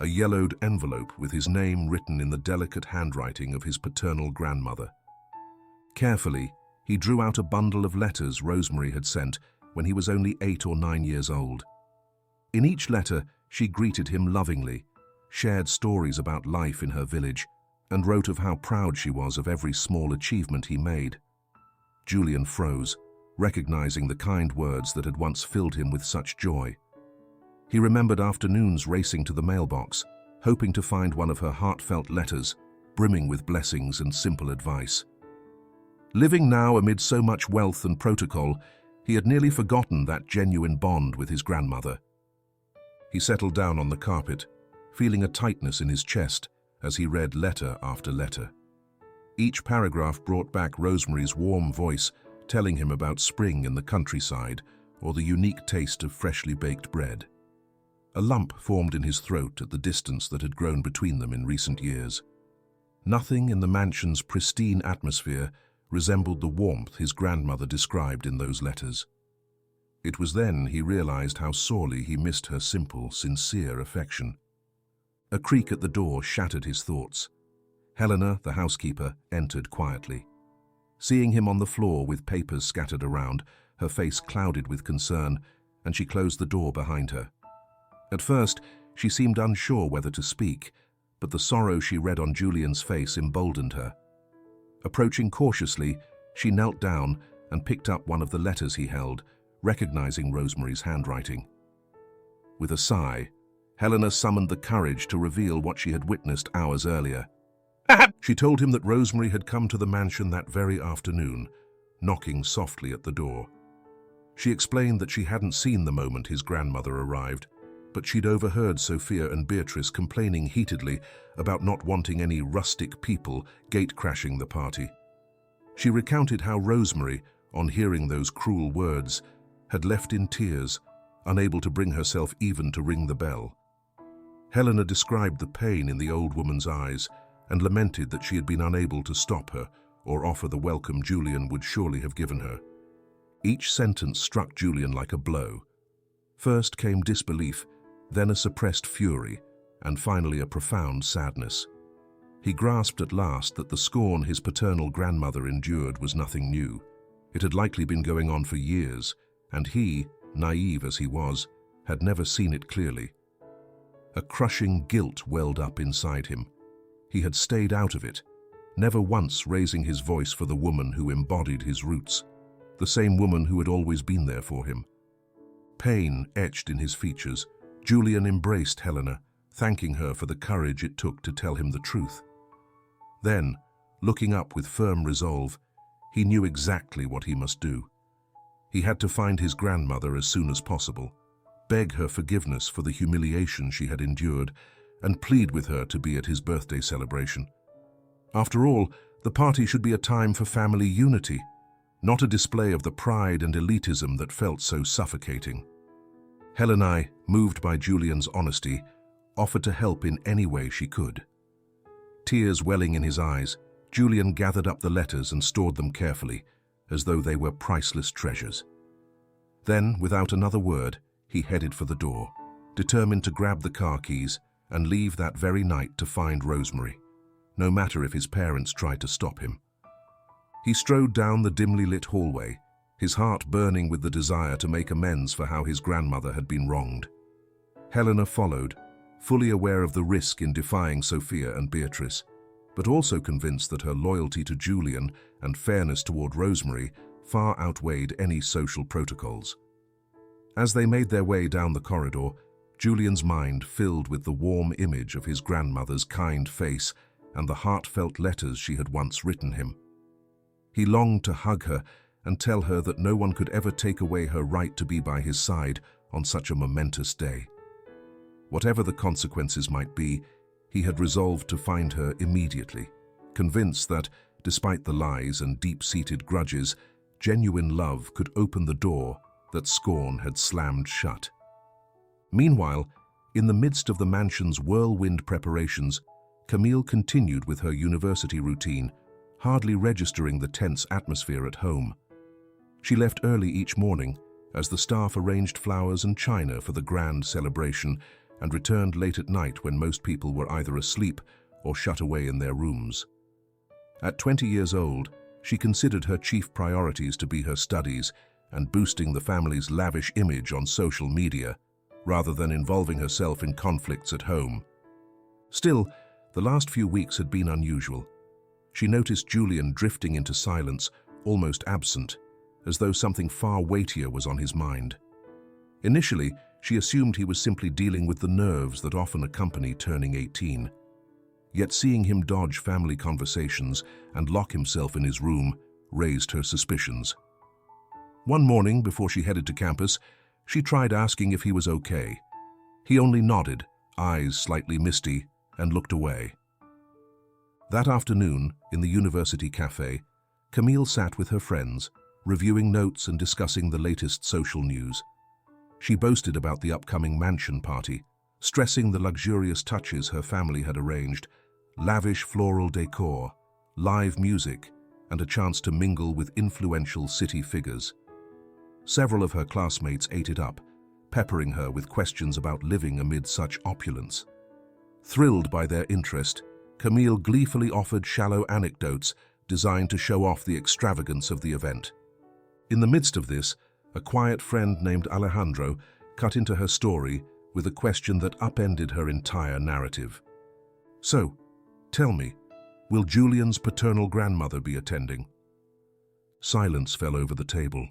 A: A yellowed envelope with his name written in the delicate handwriting of his paternal grandmother. Carefully, he drew out a bundle of letters Rosemary had sent when he was only 8 or 9 years old. In each letter, she greeted him lovingly, shared stories about life in her village, and wrote of how proud she was of every small achievement he made. Julian froze, recognizing the kind words that had once filled him with such joy. He remembered afternoons racing to the mailbox, hoping to find one of her heartfelt letters, brimming with blessings and simple advice. Living now amid so much wealth and protocol, he had nearly forgotten that genuine bond with his grandmother. He settled down on the carpet, feeling a tightness in his chest as he read letter after letter. Each paragraph brought back Rosemary's warm voice, telling him about spring in the countryside or the unique taste of freshly baked bread. A lump formed in his throat at the distance that had grown between them in recent years. Nothing in the mansion's pristine atmosphere resembled the warmth his grandmother described in those letters. It was then he realized how sorely he missed her simple, sincere affection. A creak at the door shattered his thoughts. Helena, the housekeeper, entered quietly. Seeing him on the floor with papers scattered around, her face clouded with concern, and she closed the door behind her. At first, She seemed unsure whether to speak, but the sorrow she read on Julian's face emboldened her. Approaching cautiously, she knelt down and picked up one of the letters he held, recognizing Rosemary's handwriting. With a sigh, Helena summoned the courage to reveal what she had witnessed hours earlier. She told him that Rosemary had come to the mansion that very afternoon, knocking softly at the door. She explained that she hadn't seen the moment his grandmother arrived, but she'd overheard Sophia and Beatrice complaining heatedly about not wanting any rustic people gate-crashing the party. She recounted how Rosemary, on hearing those cruel words, had left in tears, unable to bring herself even to ring the bell. Helena described the pain in the old woman's eyes and lamented that she had been unable to stop her or offer the welcome Julian would surely have given her. Each sentence struck Julian like a blow. First came disbelief, then a suppressed fury, and finally a profound sadness. He grasped at last that the scorn his paternal grandmother endured was nothing new. It had likely been going on for years, and he, naive as he was, had never seen it clearly. A crushing guilt welled up inside him. He had stayed out of it, never once raising his voice for the woman who embodied his roots, the same woman who had always been there for him. Pain etched in his features, Julian embraced Helena, thanking her for the courage it took to tell him the truth. Then, looking up with firm resolve, he knew exactly what he must do. He had to find his grandmother as soon as possible, beg her forgiveness for the humiliation she had endured, and plead with her to be at his birthday celebration. After all, the party should be a time for family unity, not a display of the pride and elitism that felt so suffocating. Helena, moved by Julian's honesty, offered to help in any way she could. Tears welling in his eyes, Julian gathered up the letters and stored them carefully, as though they were priceless treasures. Then, without another word, he headed for the door, determined to grab the car keys and leave that very night to find Rosemary, no matter if his parents tried to stop him. He strode down the dimly lit hallway, his heart burning with the desire to make amends for how his grandmother had been wronged. Helena followed, fully aware of the risk in defying Sophia and Beatrice, but also convinced that her loyalty to Julian and fairness toward Rosemary far outweighed any social protocols. As they made their way down the corridor, Julian's mind filled with the warm image of his grandmother's kind face and the heartfelt letters she had once written him. He longed to hug her and tell her that no one could ever take away her right to be by his side on such a momentous day. Whatever the consequences might be, he had resolved to find her immediately, convinced that, despite the lies and deep-seated grudges, genuine love could open the door that scorn had slammed shut. Meanwhile, in the midst of the mansion's whirlwind preparations, Camille continued with her university routine, hardly registering the tense atmosphere at home. She left early each morning, as the staff arranged flowers and china for the grand celebration, and returned late at night when most people were either asleep or shut away in their rooms. At 20 years old, she considered her chief priorities to be her studies and boosting the family's lavish image on social media, rather than involving herself in conflicts at home. Still, the last few weeks had been unusual. She noticed Julian drifting into silence, almost absent, as though something far weightier was on his mind. Initially, she assumed he was simply dealing with the nerves that often accompany turning 18. Yet seeing him dodge family conversations and lock himself in his room raised her suspicions. One morning, before she headed to campus, she tried asking if he was okay. He only nodded, eyes slightly misty, and looked away. That afternoon, in the university cafe, Camille sat with her friends, reviewing notes and discussing the latest social news. She boasted about the upcoming mansion party, stressing the luxurious touches her family had arranged, lavish floral decor, live music, and a chance to mingle with influential city figures. Several of her classmates ate it up, peppering her with questions about living amid such opulence. Thrilled by their interest, Camille gleefully offered shallow anecdotes designed to show off the extravagance of the event. In the midst of this, a quiet friend named Alejandro cut into her story with a question that upended her entire narrative. "So, tell me, will Julian's paternal grandmother be attending?" Silence fell over the table.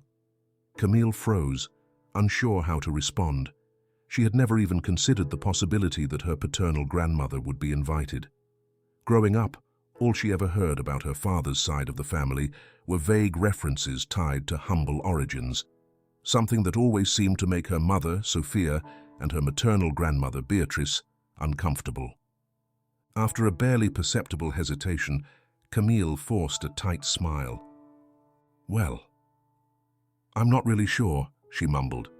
A: Camille froze, unsure how to respond. She had never even considered the possibility that her paternal grandmother would be invited. Growing up, all she ever heard about her father's side of the family were vague references tied to humble origins, something that always seemed to make her mother, Sophia, and her maternal grandmother, Beatrice, uncomfortable. After a barely perceptible hesitation, Camille forced a tight smile. "Well, I'm not really sure," she mumbled.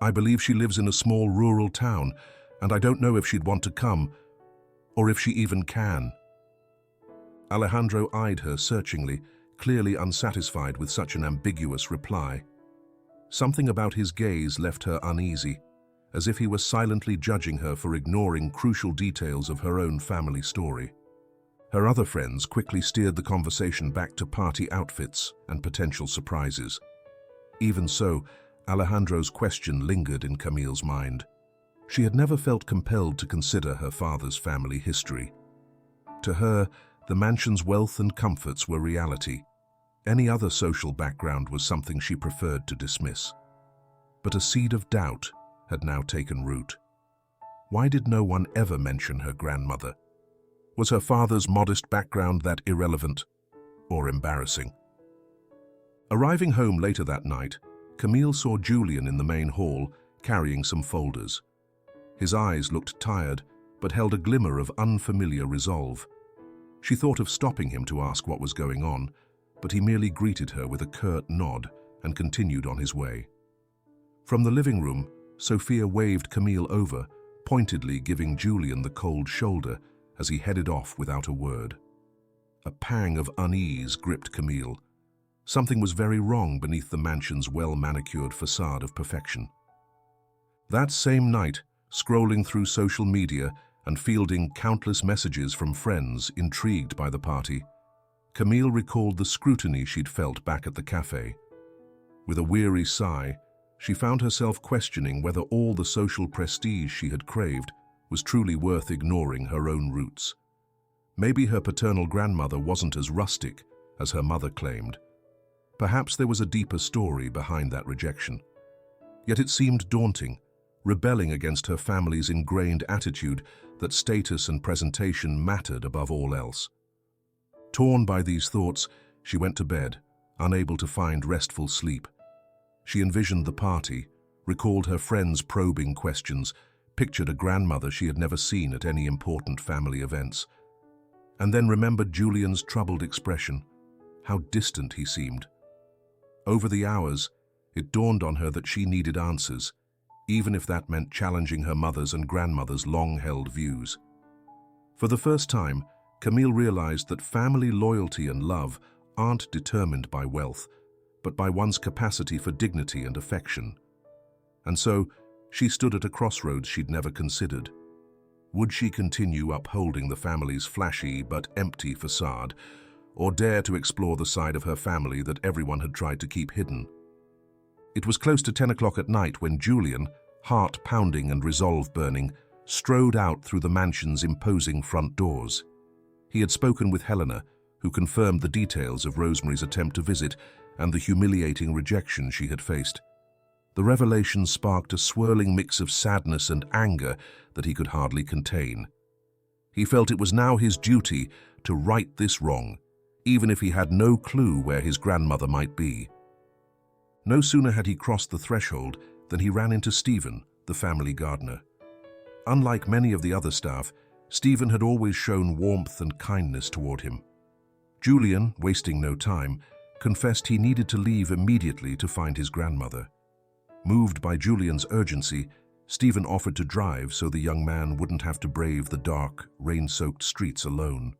A: "I believe she lives in a small rural town, and I don't know if she'd want to come, or if she even can." Alejandro eyed her searchingly, clearly unsatisfied with such an ambiguous reply. Something about his gaze left her uneasy, as if he were silently judging her for ignoring crucial details of her own family story. Her other friends quickly steered the conversation back to party outfits and potential surprises. Even so, Alejandro's question lingered in Camille's mind. She had never felt compelled to consider her father's family history. To her, the mansion's wealth and comforts were reality. Any other social background was something she preferred to dismiss. But a seed of doubt had now taken root. Why did no one ever mention her grandmother? Was her father's modest background that irrelevant or embarrassing? Arriving home later that night, Camille saw Julian in the main hall, carrying some folders. His eyes looked tired, but held a glimmer of unfamiliar resolve. She thought of stopping him to ask what was going on, but he merely greeted her with a curt nod and continued on his way. From the living room, Sophia waved Camille over, pointedly giving Julian the cold shoulder as he headed off without a word. A pang of unease gripped Camille. Something was very wrong beneath the mansion's well-manicured facade of perfection. That same night, scrolling through social media and fielding countless messages from friends intrigued by the party, Camille recalled the scrutiny she'd felt back at the cafe. With a weary sigh, she found herself questioning whether all the social prestige she had craved was truly worth ignoring her own roots. Maybe her paternal grandmother wasn't as rustic as her mother claimed. Perhaps there was a deeper story behind that rejection. Yet it seemed daunting, rebelling against her family's ingrained attitude that status and presentation mattered above all else. Torn by these thoughts, she went to bed, unable to find restful sleep. She envisioned the party, recalled her friends' probing questions, pictured a grandmother she had never seen at any important family events, and then remembered Julian's troubled expression, how distant he seemed. Over the hours, it dawned on her that she needed answers, even if that meant challenging her mother's and grandmother's long-held views. For the first time, Camille realized that family loyalty and love aren't determined by wealth, but by one's capacity for dignity and affection. And so, she stood at a crossroads she'd never considered. Would she continue upholding the family's flashy but empty facade, or dare to explore the side of her family that everyone had tried to keep hidden? It was close to 10 o'clock at night when Julian, heart pounding and resolve burning, strode out through the mansion's imposing front doors. He had spoken with Helena, who confirmed the details of Rosemary's attempt to visit and the humiliating rejection she had faced. The revelation sparked a swirling mix of sadness and anger that he could hardly contain. He felt it was now his duty to right this wrong, even if he had no clue where his grandmother might be. No sooner had he crossed the threshold than he ran into Stephen, the family gardener. Unlike many of the other staff, Stephen had always shown warmth and kindness toward him. Julian, wasting no time, confessed he needed to leave immediately to find his grandmother. Moved by Julian's urgency, Stephen offered to drive so the young man wouldn't have to brave the dark, rain-soaked streets alone.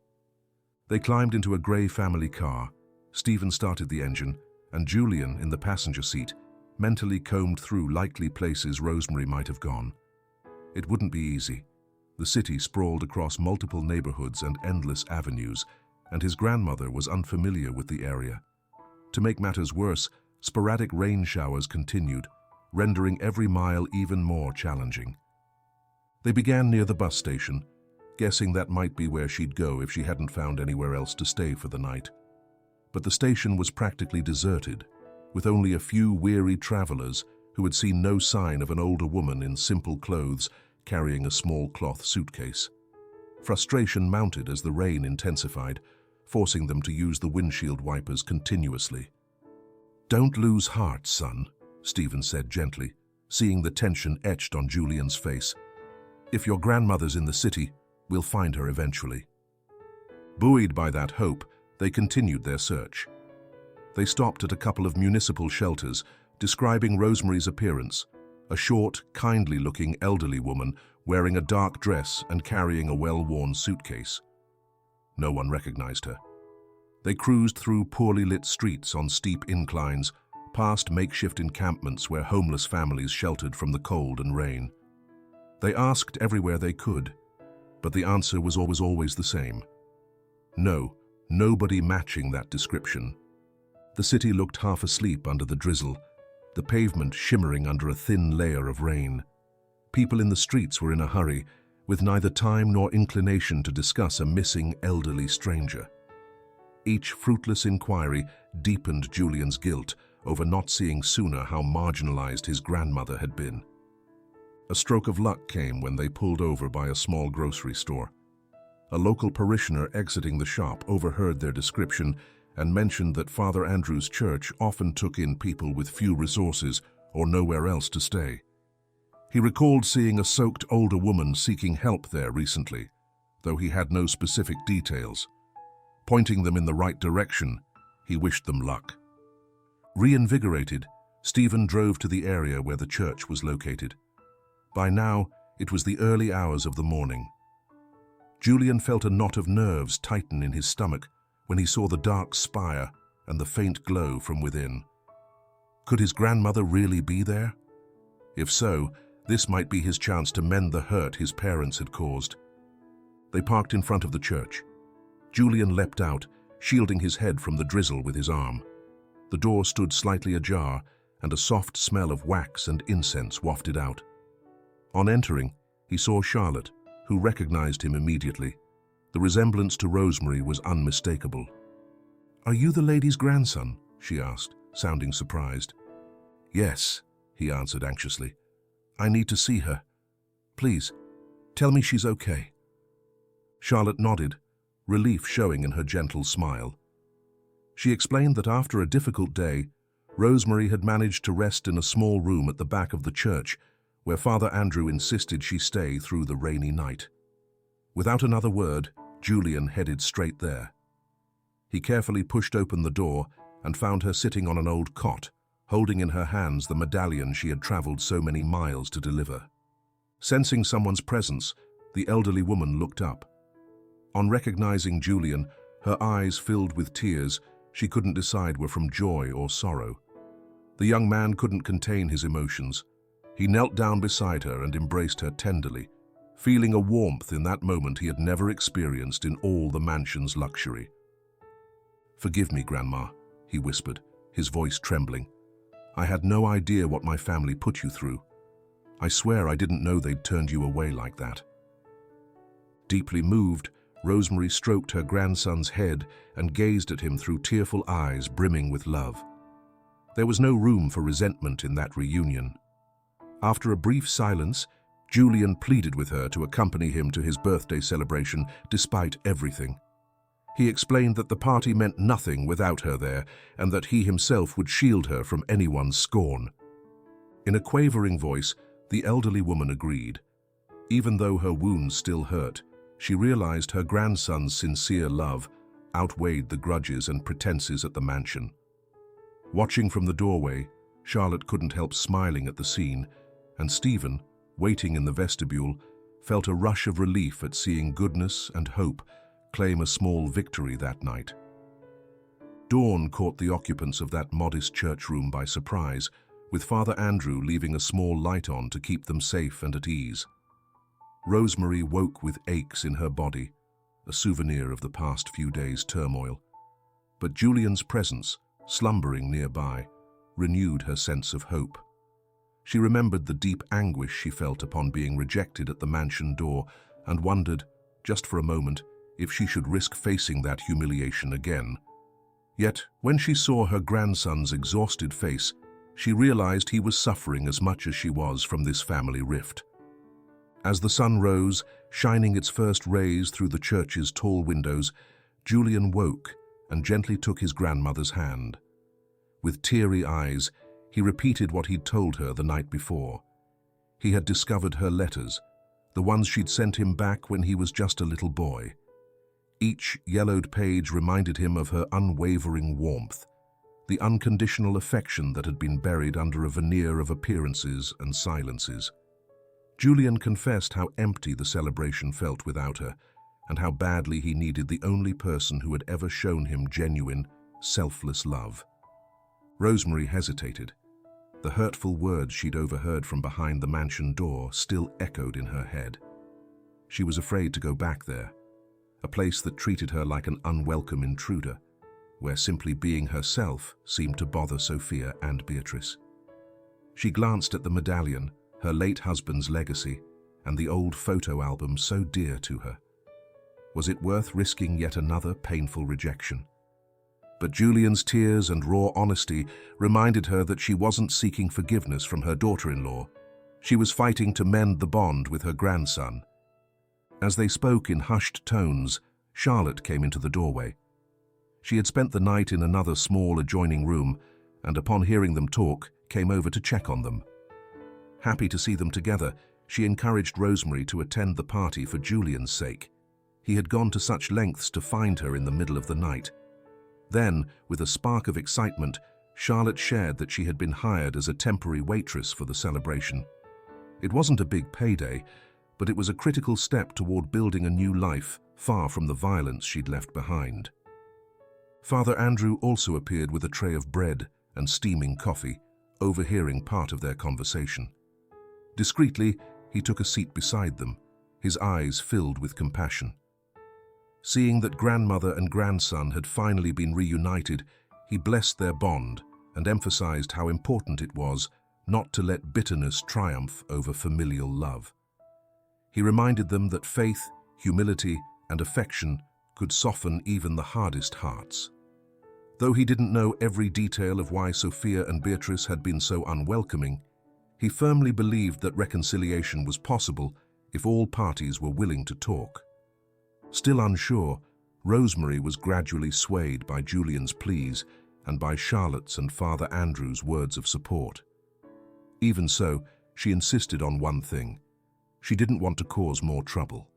A: They climbed into a grey family car. Stephen started the engine, and Julian, in the passenger seat, mentally combed through likely places Rosemary might have gone. It wouldn't be easy. The city sprawled across multiple neighborhoods and endless avenues, and his grandmother was unfamiliar with the area. To make matters worse, sporadic rain showers continued, rendering every mile even more challenging. They began near the bus station, guessing that might be where she'd go if she hadn't found anywhere else to stay for the night. But the station was practically deserted, with only a few weary travelers who had seen no sign of an older woman in simple clothes carrying a small cloth suitcase. Frustration mounted as the rain intensified, forcing them to use the windshield wipers continuously. "Don't lose heart, son," Stephen said gently, seeing the tension etched on Julian's face. "If your grandmother's in the city, we'll find her eventually." Buoyed by that hope, they continued their search. They stopped at a couple of municipal shelters, describing Rosemary's appearance, a short, kindly-looking elderly woman wearing a dark dress and carrying a well-worn suitcase. No one recognized her. They cruised through poorly lit streets on steep inclines, past makeshift encampments where homeless families sheltered from the cold and rain. They asked everywhere they could, but the answer was always the same. No, nobody matching that description. The city looked half asleep under the drizzle, the pavement shimmering under a thin layer of rain. People in the streets were in a hurry, with neither time nor inclination to discuss a missing elderly stranger. Each fruitless inquiry deepened Julian's guilt over not seeing sooner how marginalized his grandmother had been. A stroke of luck came when they pulled over by a small grocery store. A local parishioner exiting the shop overheard their description and mentioned that Father Andrew's church often took in people with few resources or nowhere else to stay. He recalled seeing a soaked older woman seeking help there recently, though he had no specific details. Pointing them in the right direction, he wished them luck. Reinvigorated, Stephen drove to the area where the church was located. By now, it was the early hours of the morning. Julian felt a knot of nerves tighten in his stomach when he saw the dark spire and the faint glow from within. Could his grandmother really be there? If so, this might be his chance to mend the hurt his parents had caused. They parked in front of the church. Julian leapt out, shielding his head from the drizzle with his arm. The door stood slightly ajar, and a soft smell of wax and incense wafted out. On entering, he saw Charlotte, who recognized him immediately. The resemblance to Rosemary was unmistakable. "Are you the lady's grandson?" she asked, sounding surprised. "Yes," he answered anxiously. "I need to see her. Please, tell me she's okay." Charlotte nodded, relief showing in her gentle smile. She explained that after a difficult day, Rosemary had managed to rest in a small room at the back of the church, where Father Andrew insisted she stay through the rainy night. Without another word, Julian headed straight there. He carefully pushed open the door and found her sitting on an old cot, holding in her hands the medallion she had traveled so many miles to deliver. Sensing someone's presence, the elderly woman looked up. On recognizing Julian, her eyes filled with tears she couldn't decide were from joy or sorrow. The young man couldn't contain his emotions. He knelt down beside her and embraced her tenderly, feeling a warmth in that moment he had never experienced in all the mansion's luxury. "Forgive me, Grandma," he whispered, his voice trembling. "I had no idea what my family put you through. I swear I didn't know they'd turned you away like that." Deeply moved, Rosemary stroked her grandson's head and gazed at him through tearful eyes brimming with love. There was no room for resentment in that reunion. After a brief silence, Julian pleaded with her to accompany him to his birthday celebration despite everything. He explained that the party meant nothing without her there and that he himself would shield her from anyone's scorn. In a quavering voice, the elderly woman agreed. Even though her wounds still hurt, she realized her grandson's sincere love outweighed the grudges and pretenses at the mansion. Watching from the doorway, Charlotte couldn't help smiling at the scene, and Stephen, waiting in the vestibule, felt a rush of relief at seeing goodness and hope claim a small victory that night. Dawn caught the occupants of that modest church room by surprise, with Father Andrew leaving a small light on to keep them safe and at ease. Rosemary woke with aches in her body, a souvenir of the past few days' turmoil. But Julian's presence, slumbering nearby, renewed her sense of hope. She remembered the deep anguish she felt upon being rejected at the mansion door and wondered, just for a moment, if she should risk facing that humiliation again. Yet, when she saw her grandson's exhausted face, she realized he was suffering as much as she was from this family rift. As the sun rose, shining its first rays through the church's tall windows, Julian woke and gently took his grandmother's hand. With teary eyes, he repeated what he'd told her the night before. He had discovered her letters, the ones she'd sent him back when he was just a little boy. Each yellowed page reminded him of her unwavering warmth, the unconditional affection that had been buried under a veneer of appearances and silences. Julian confessed how empty the celebration felt without her, and how badly he needed the only person who had ever shown him genuine, selfless love. Rosemary hesitated. The hurtful words she'd overheard from behind the mansion door still echoed in her head. She was afraid to go back there, a place that treated her like an unwelcome intruder, where simply being herself seemed to bother Sophia and Beatrice. She glanced at the medallion, her late husband's legacy, and the old photo album so dear to her. Was it worth risking yet another painful rejection? But Julian's tears and raw honesty reminded her that she wasn't seeking forgiveness from her daughter-in-law. She was fighting to mend the bond with her grandson. As they spoke in hushed tones, Charlotte came into the doorway. She had spent the night in another small adjoining room, and upon hearing them talk, came over to check on them. Happy to see them together, she encouraged Rosemary to attend the party for Julian's sake. He had gone to such lengths to find her in the middle of the night. Then, with a spark of excitement, Charlotte shared that she had been hired as a temporary waitress for the celebration. It wasn't a big payday, but it was a critical step toward building a new life far from the violence she'd left behind. Father Andrew also appeared with a tray of bread and steaming coffee, overhearing part of their conversation. Discreetly, he took a seat beside them, his eyes filled with compassion. Seeing that grandmother and grandson had finally been reunited, he blessed their bond and emphasized how important it was not to let bitterness triumph over familial love. He reminded them that faith, humility, and affection could soften even the hardest hearts. Though he didn't know every detail of why Sophia and Beatrice had been so unwelcoming, he firmly believed that reconciliation was possible if all parties were willing to talk. Still unsure, Rosemary was gradually swayed by Julian's pleas and by Charlotte's and Father Andrew's words of support. Even so, she insisted on one thing. She didn't want to cause more trouble.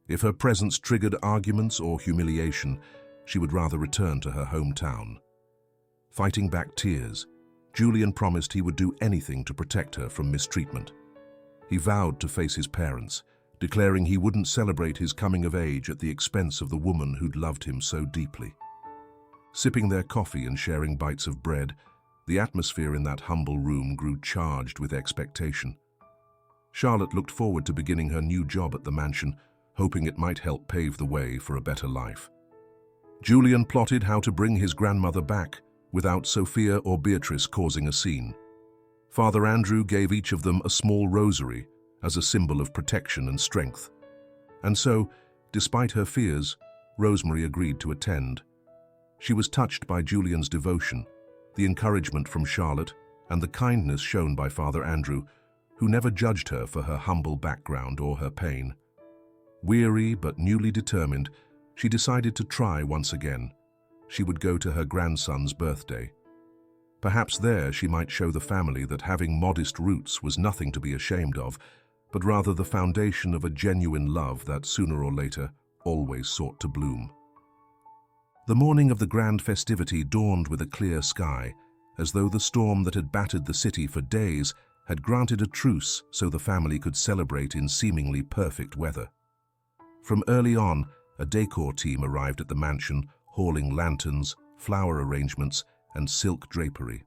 A: If her presence triggered arguments or humiliation, she would rather return to her hometown. Fighting back tears, Julian promised he would do anything to protect her from mistreatment. He vowed to face his parents, declaring he wouldn't celebrate his coming of age at the expense of the woman who'd loved him so deeply. Sipping their coffee and sharing bites of bread, the atmosphere in that humble room grew charged with expectation. Charlotte looked forward to beginning her new job at the mansion, hoping it might help pave the way for a better life. Julian plotted how to bring his grandmother back without Sophia or Beatrice causing a scene. Father Andrew gave each of them a small rosary as a symbol of protection and strength. And so, despite her fears, Rosemary agreed to attend. She was touched by Julian's devotion, the encouragement from Charlotte, and the kindness shown by Father Andrew, who never judged her for her humble background or her pain. Weary but newly determined, she decided to try once again. She would go to her grandson's birthday. Perhaps there she might show the family that having modest roots was nothing to be ashamed of, but rather the foundation of a genuine love that sooner or later always sought to bloom. The morning of the grand festivity dawned with a clear sky, as though the storm that had battered the city for days had granted a truce so the family could celebrate in seemingly perfect weather. From early on, a decor team arrived at the mansion, hauling lanterns, flower arrangements, and silk drapery.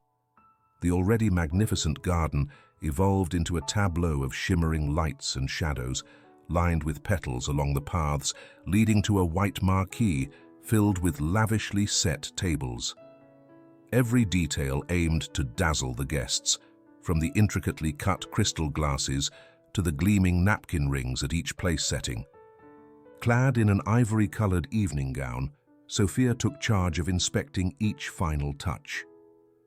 A: The already magnificent garden evolved into a tableau of shimmering lights and shadows, lined with petals along the paths, leading to a white marquee filled with lavishly set tables. Every detail aimed to dazzle the guests, from the intricately cut crystal glasses to the gleaming napkin rings at each place setting. Clad in an ivory-colored evening gown, Sophia took charge of inspecting each final touch.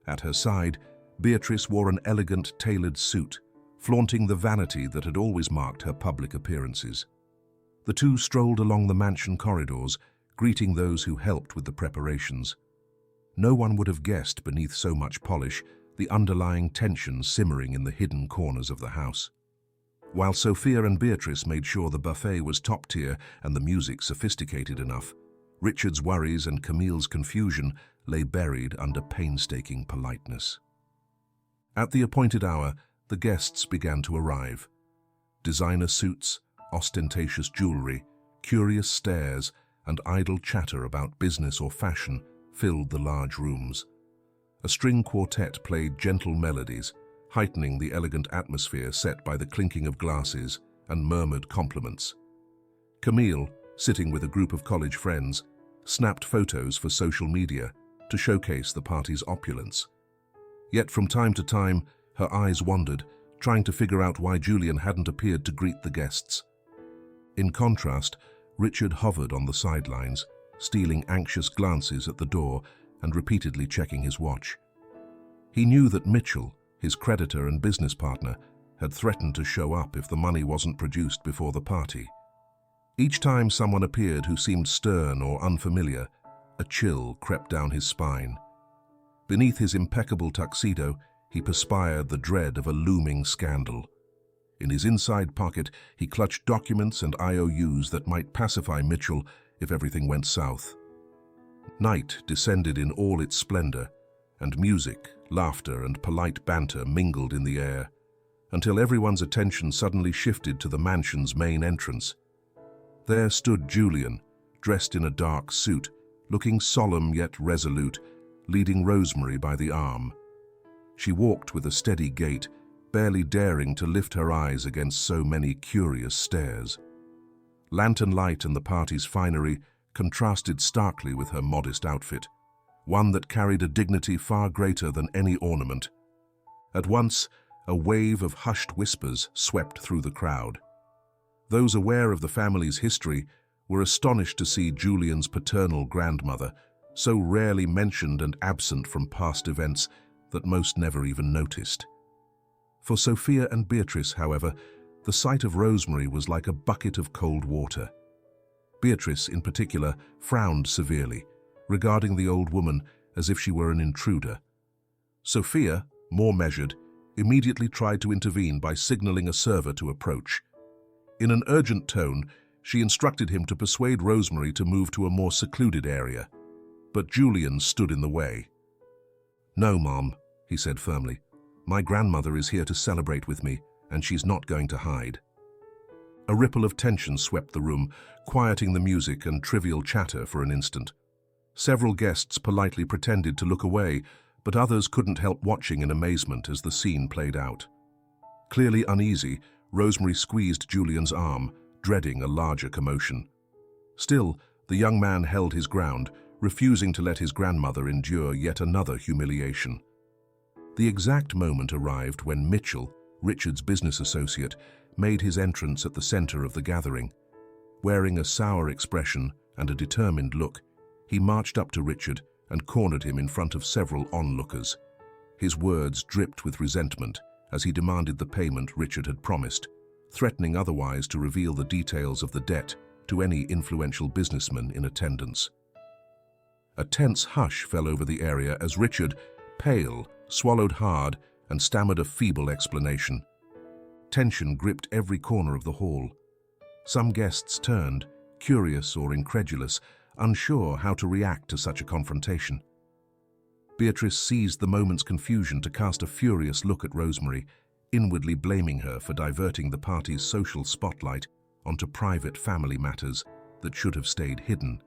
A: At her side, Beatrice wore an elegant tailored suit, flaunting the vanity that had always marked her public appearances. The two strolled along the mansion corridors, greeting those who helped with the preparations. No one would have guessed beneath so much polish the underlying tension simmering in the hidden corners of the house. While Sophia and Beatrice made sure the buffet was top tier and the music sophisticated enough, Richard's worries and Camille's confusion lay buried under painstaking politeness. At the appointed hour, the guests began to arrive. Designer suits, ostentatious jewelry, curious stares, and idle chatter about business or fashion filled the large rooms. A string quartet played gentle melodies, heightening the elegant atmosphere set by the clinking of glasses and murmured compliments. Camille, sitting with a group of college friends, snapped photos for social media to showcase the party's opulence. Yet from time to time, her eyes wandered, trying to figure out why Julian hadn't appeared to greet the guests. In contrast, Richard hovered on the sidelines, stealing anxious glances at the door and repeatedly checking his watch. He knew that Mitchell, his creditor and business partner, had threatened to show up if the money wasn't produced before the party. Each time someone appeared who seemed stern or unfamiliar, a chill crept down his spine. Beneath his impeccable tuxedo, he perspired the dread of a looming scandal. In his inside pocket, he clutched documents and IOUs that might pacify Mitchell if everything went south. Night descended in all its splendor, and music, laughter, and polite banter mingled in the air, until everyone's attention suddenly shifted to the mansion's main entrance. There stood Julian, dressed in a dark suit, looking solemn yet resolute, leading Rosemary by the arm. She walked with a steady gait, barely daring to lift her eyes against so many curious stares. Lantern light and the party's finery contrasted starkly with her modest outfit, one that carried a dignity far greater than any ornament. At once, a wave of hushed whispers swept through the crowd. Those aware of the family's history were astonished to see Julian's paternal grandmother, so rarely mentioned and absent from past events that most never even noticed. For Sophia and Beatrice, however, the sight of Rosemary was like a bucket of cold water. Beatrice, in particular, frowned severely, regarding the old woman as if she were an intruder. Sophia, more measured, immediately tried to intervene by signaling a server to approach. In an urgent tone, she instructed him to persuade Rosemary to move to a more secluded area. But Julian stood in the way. "No, Mom," he said firmly. "My grandmother is here to celebrate with me, and she's not going to hide." A ripple of tension swept the room, quieting the music and trivial chatter for an instant. Several guests politely pretended to look away, but others couldn't help watching in amazement as the scene played out. Clearly uneasy, Rosemary squeezed Julian's arm, dreading a larger commotion. Still, the young man held his ground, refusing to let his grandmother endure yet another humiliation. The exact moment arrived when Mitchell, Richard's business associate, made his entrance at the center of the gathering. Wearing a sour expression and a determined look, he marched up to Richard and cornered him in front of several onlookers. His words dripped with resentment as he demanded the payment Richard had promised, threatening otherwise to reveal the details of the debt to any influential businessman in attendance. A tense hush fell over the area as Richard, pale, swallowed hard, and stammered a feeble explanation. Tension gripped every corner of the hall. Some guests turned, curious or incredulous, unsure how to react to such a confrontation. Beatrice seized the moment's confusion to cast a furious look at Rosemary, inwardly blaming her for diverting the party's social spotlight onto private family matters that should have stayed hidden.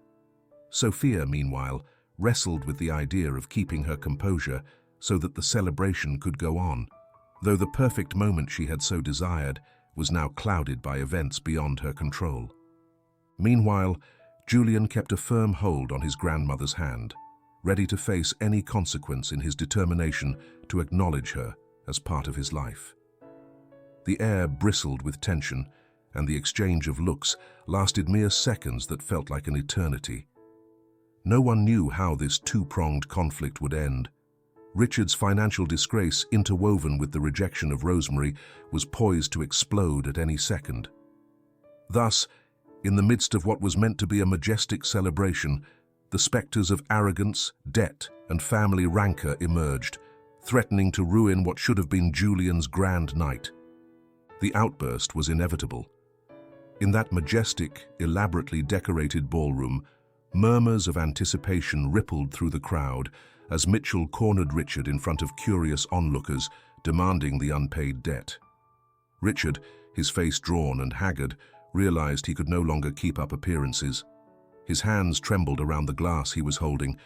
A: Sophia, meanwhile, wrestled with the idea of keeping her composure so that the celebration could go on, though the perfect moment she had so desired was now clouded by events beyond her control. Meanwhile, Julian kept a firm hold on his grandmother's hand, ready to face any consequence in his determination to acknowledge her as part of his life. The air bristled with tension, and the exchange of looks lasted mere seconds that felt like an eternity. No one knew how this two-pronged conflict would end. Richard's financial disgrace, interwoven with the rejection of Rosemary, was poised to explode at any second. Thus, in the midst of what was meant to be a majestic celebration, the specters of arrogance, debt, and family rancor emerged, threatening to ruin what should have been Julian's grand night. The outburst was inevitable. In that majestic, elaborately decorated ballroom, murmurs of anticipation rippled through the crowd as Mitchell cornered Richard in front of curious onlookers, demanding the unpaid debt. Richard, his face drawn and haggard, realized he could no longer keep up appearances. His hands trembled around the glass he was holding,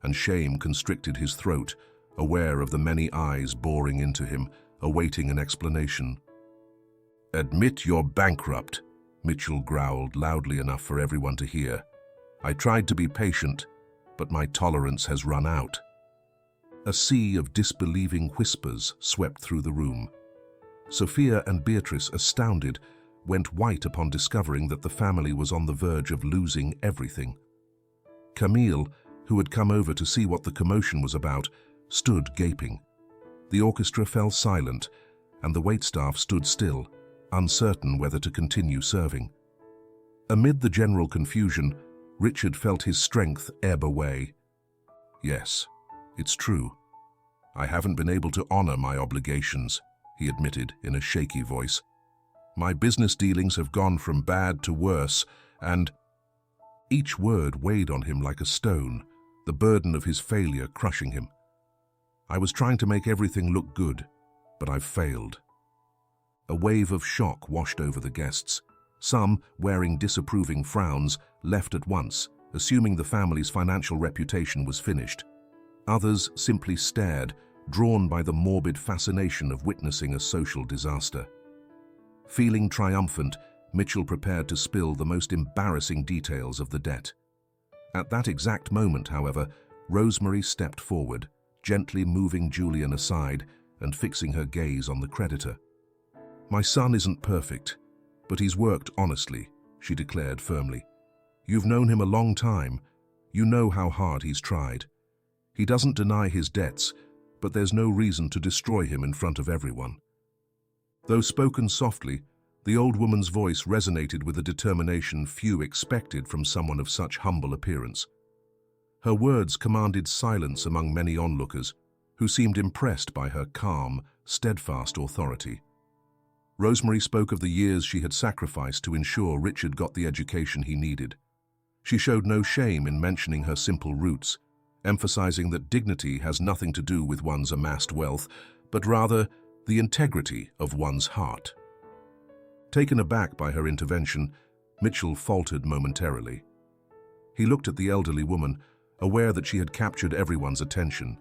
A: and shame constricted his throat, aware of the many eyes boring into him, awaiting an explanation. "Admit you're bankrupt," Mitchell growled loudly enough for everyone to hear. "I tried to be patient, but my tolerance has run out." A sea of disbelieving whispers swept through the room. Sophia and Beatrice, astounded, went white upon discovering that the family was on the verge of losing everything. Camille, who had come over to see what the commotion was about, stood gaping. The orchestra fell silent, and the waitstaff stood still, uncertain whether to continue serving. Amid the general confusion, Richard felt his strength ebb away. "Yes, it's true. I haven't been able to honor my obligations," he admitted in a shaky voice. "My business dealings have gone from bad to worse, and—" Each word weighed on him like a stone, the burden of his failure crushing him. "I was trying to make everything look good, but I've failed." A wave of shock washed over the guests. Some, wearing disapproving frowns, left at once, assuming the family's financial reputation was finished. Others simply stared, drawn by the morbid fascination of witnessing a social disaster. Feeling triumphant, Mitchell prepared to spill the most embarrassing details of the debt. At that exact moment, however, Rosemary stepped forward, gently moving Julian aside and fixing her gaze on the creditor. "My son isn't perfect, but he's worked honestly," she declared firmly. "You've known him a long time. You know how hard he's tried. He doesn't deny his debts, but there's no reason to destroy him in front of everyone." Though spoken softly, the old woman's voice resonated with a determination few expected from someone of such humble appearance. Her words commanded silence among many onlookers, who seemed impressed by her calm, steadfast authority. Rosemary spoke of the years she had sacrificed to ensure Richard got the education he needed. She showed no shame in mentioning her simple roots, emphasizing that dignity has nothing to do with one's amassed wealth, but rather the integrity of one's heart. Taken aback by her intervention, Mitchell faltered momentarily. He looked at the elderly woman, aware that she had captured everyone's attention.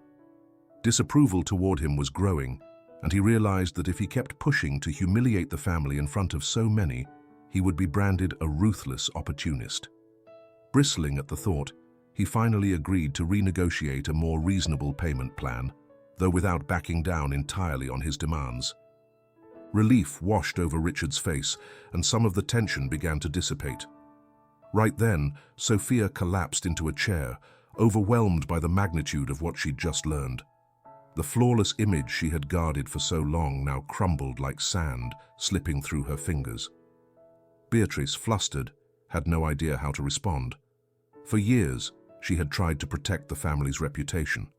A: Disapproval toward him was growing, and he realized that if he kept pushing to humiliate the family in front of so many, he would be branded a ruthless opportunist. Bristling at the thought, he finally agreed to renegotiate a more reasonable payment plan, though without backing down entirely on his demands. Relief washed over Richard's face, and some of the tension began to dissipate. Right then, Sophia collapsed into a chair, overwhelmed by the magnitude of what she'd just learned. The flawless image she had guarded for so long now crumbled like sand, slipping through her fingers. Beatrice, flustered, had no idea how to respond. For years, she had tried to protect the family's reputation.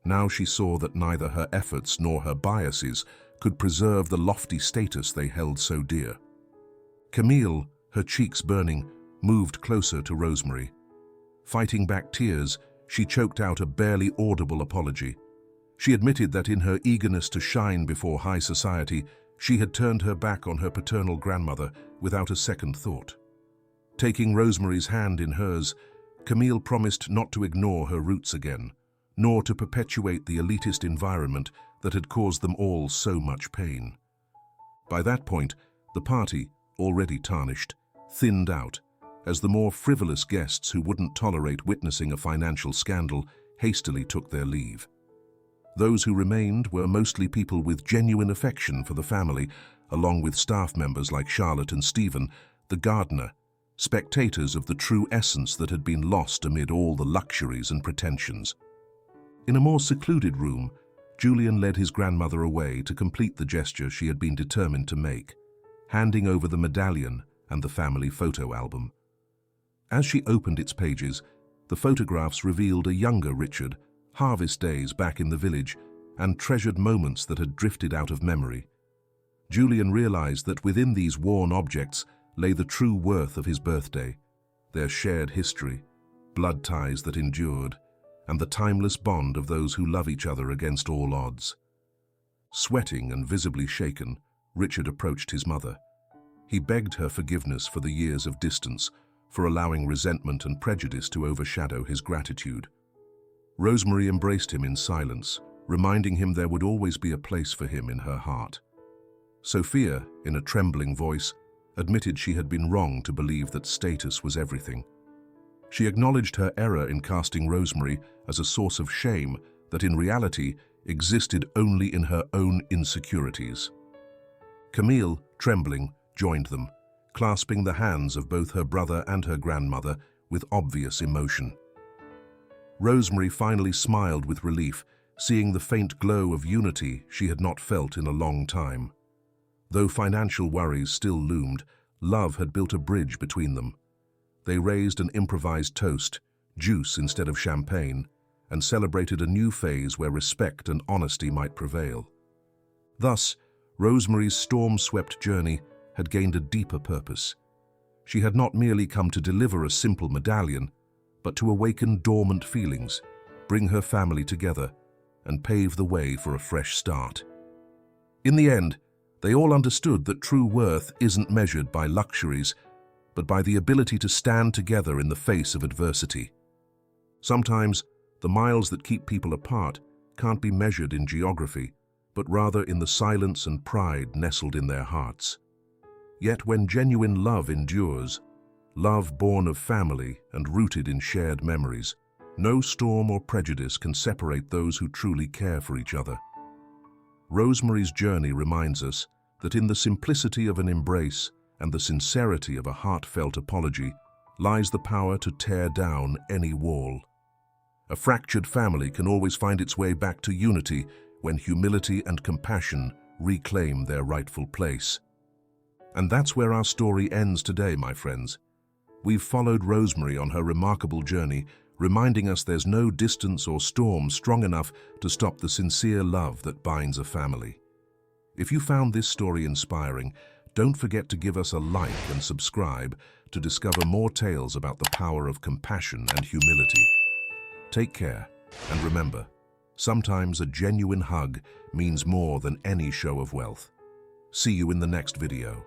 A: Now she saw that neither her efforts nor her biases could preserve the lofty status they held so dear. Camille, her cheeks burning, moved closer to Rosemary. Fighting back tears, she choked out a barely audible apology. She admitted that in her eagerness to shine before high society, she had turned her back on her paternal grandmother without a second thought. Taking Rosemary's hand in hers, Camille promised not to ignore her roots again, nor to perpetuate the elitist environment that had caused them all so much pain. By that point, the party, already tarnished, thinned out, as the more frivolous guests who wouldn't tolerate witnessing a financial scandal hastily took their leave. Those who remained were mostly people with genuine affection for the family, along with staff members like Charlotte and Stephen, the gardener, spectators of the true essence that had been lost amid all the luxuries and pretensions. In a more secluded room, Julian led his grandmother away to complete the gesture she had been determined to make, handing over the medallion and the family photo album. As she opened its pages, the photographs revealed a younger Richard, harvest days back in the village, and treasured moments that had drifted out of memory. Julian realized that within these worn objects lay the true worth of his birthday, their shared history, blood ties that endured, and the timeless bond of those who love each other against all odds. Sweating and visibly shaken, Richard approached his mother. He begged her forgiveness for the years of distance, for allowing resentment and prejudice to overshadow his gratitude. Rosemary embraced him in silence, reminding him there would always be a place for him in her heart. Sophia, in a trembling voice, admitted she had been wrong to believe that status was everything. She acknowledged her error in casting Rosemary as a source of shame that in reality existed only in her own insecurities. Camille, trembling, joined them, clasping the hands of both her brother and her grandmother with obvious emotion. Rosemary finally smiled with relief, seeing the faint glow of unity she had not felt in a long time. Though financial worries still loomed, love had built a bridge between them. They raised an improvised toast, juice instead of champagne, and celebrated a new phase where respect and honesty might prevail. Thus, Rosemary's storm-swept journey had gained a deeper purpose. She had not merely come to deliver a simple medallion, but to awaken dormant feelings, bring her family together, and pave the way for a fresh start. In the end, they all understood that true worth isn't measured by luxuries, but by the ability to stand together in the face of adversity. Sometimes, the miles that keep people apart can't be measured in geography, but rather in the silence and pride nestled in their hearts. Yet when genuine love endures, love born of family and rooted in shared memories, no storm or prejudice can separate those who truly care for each other. Rosemary's journey reminds us that in the simplicity of an embrace and the sincerity of a heartfelt apology lies the power to tear down any wall. A fractured family can always find its way back to unity when humility and compassion reclaim their rightful place. And that's where our story ends today, my friends. We've followed Rosemary on her remarkable journey, reminding us there's no distance or storm strong enough to stop the sincere love that binds a family. If you found this story inspiring, don't forget to give us a like and subscribe to discover more tales about the power of compassion and humility. Take care, and remember, sometimes a genuine hug means more than any show of wealth. See you in the next video.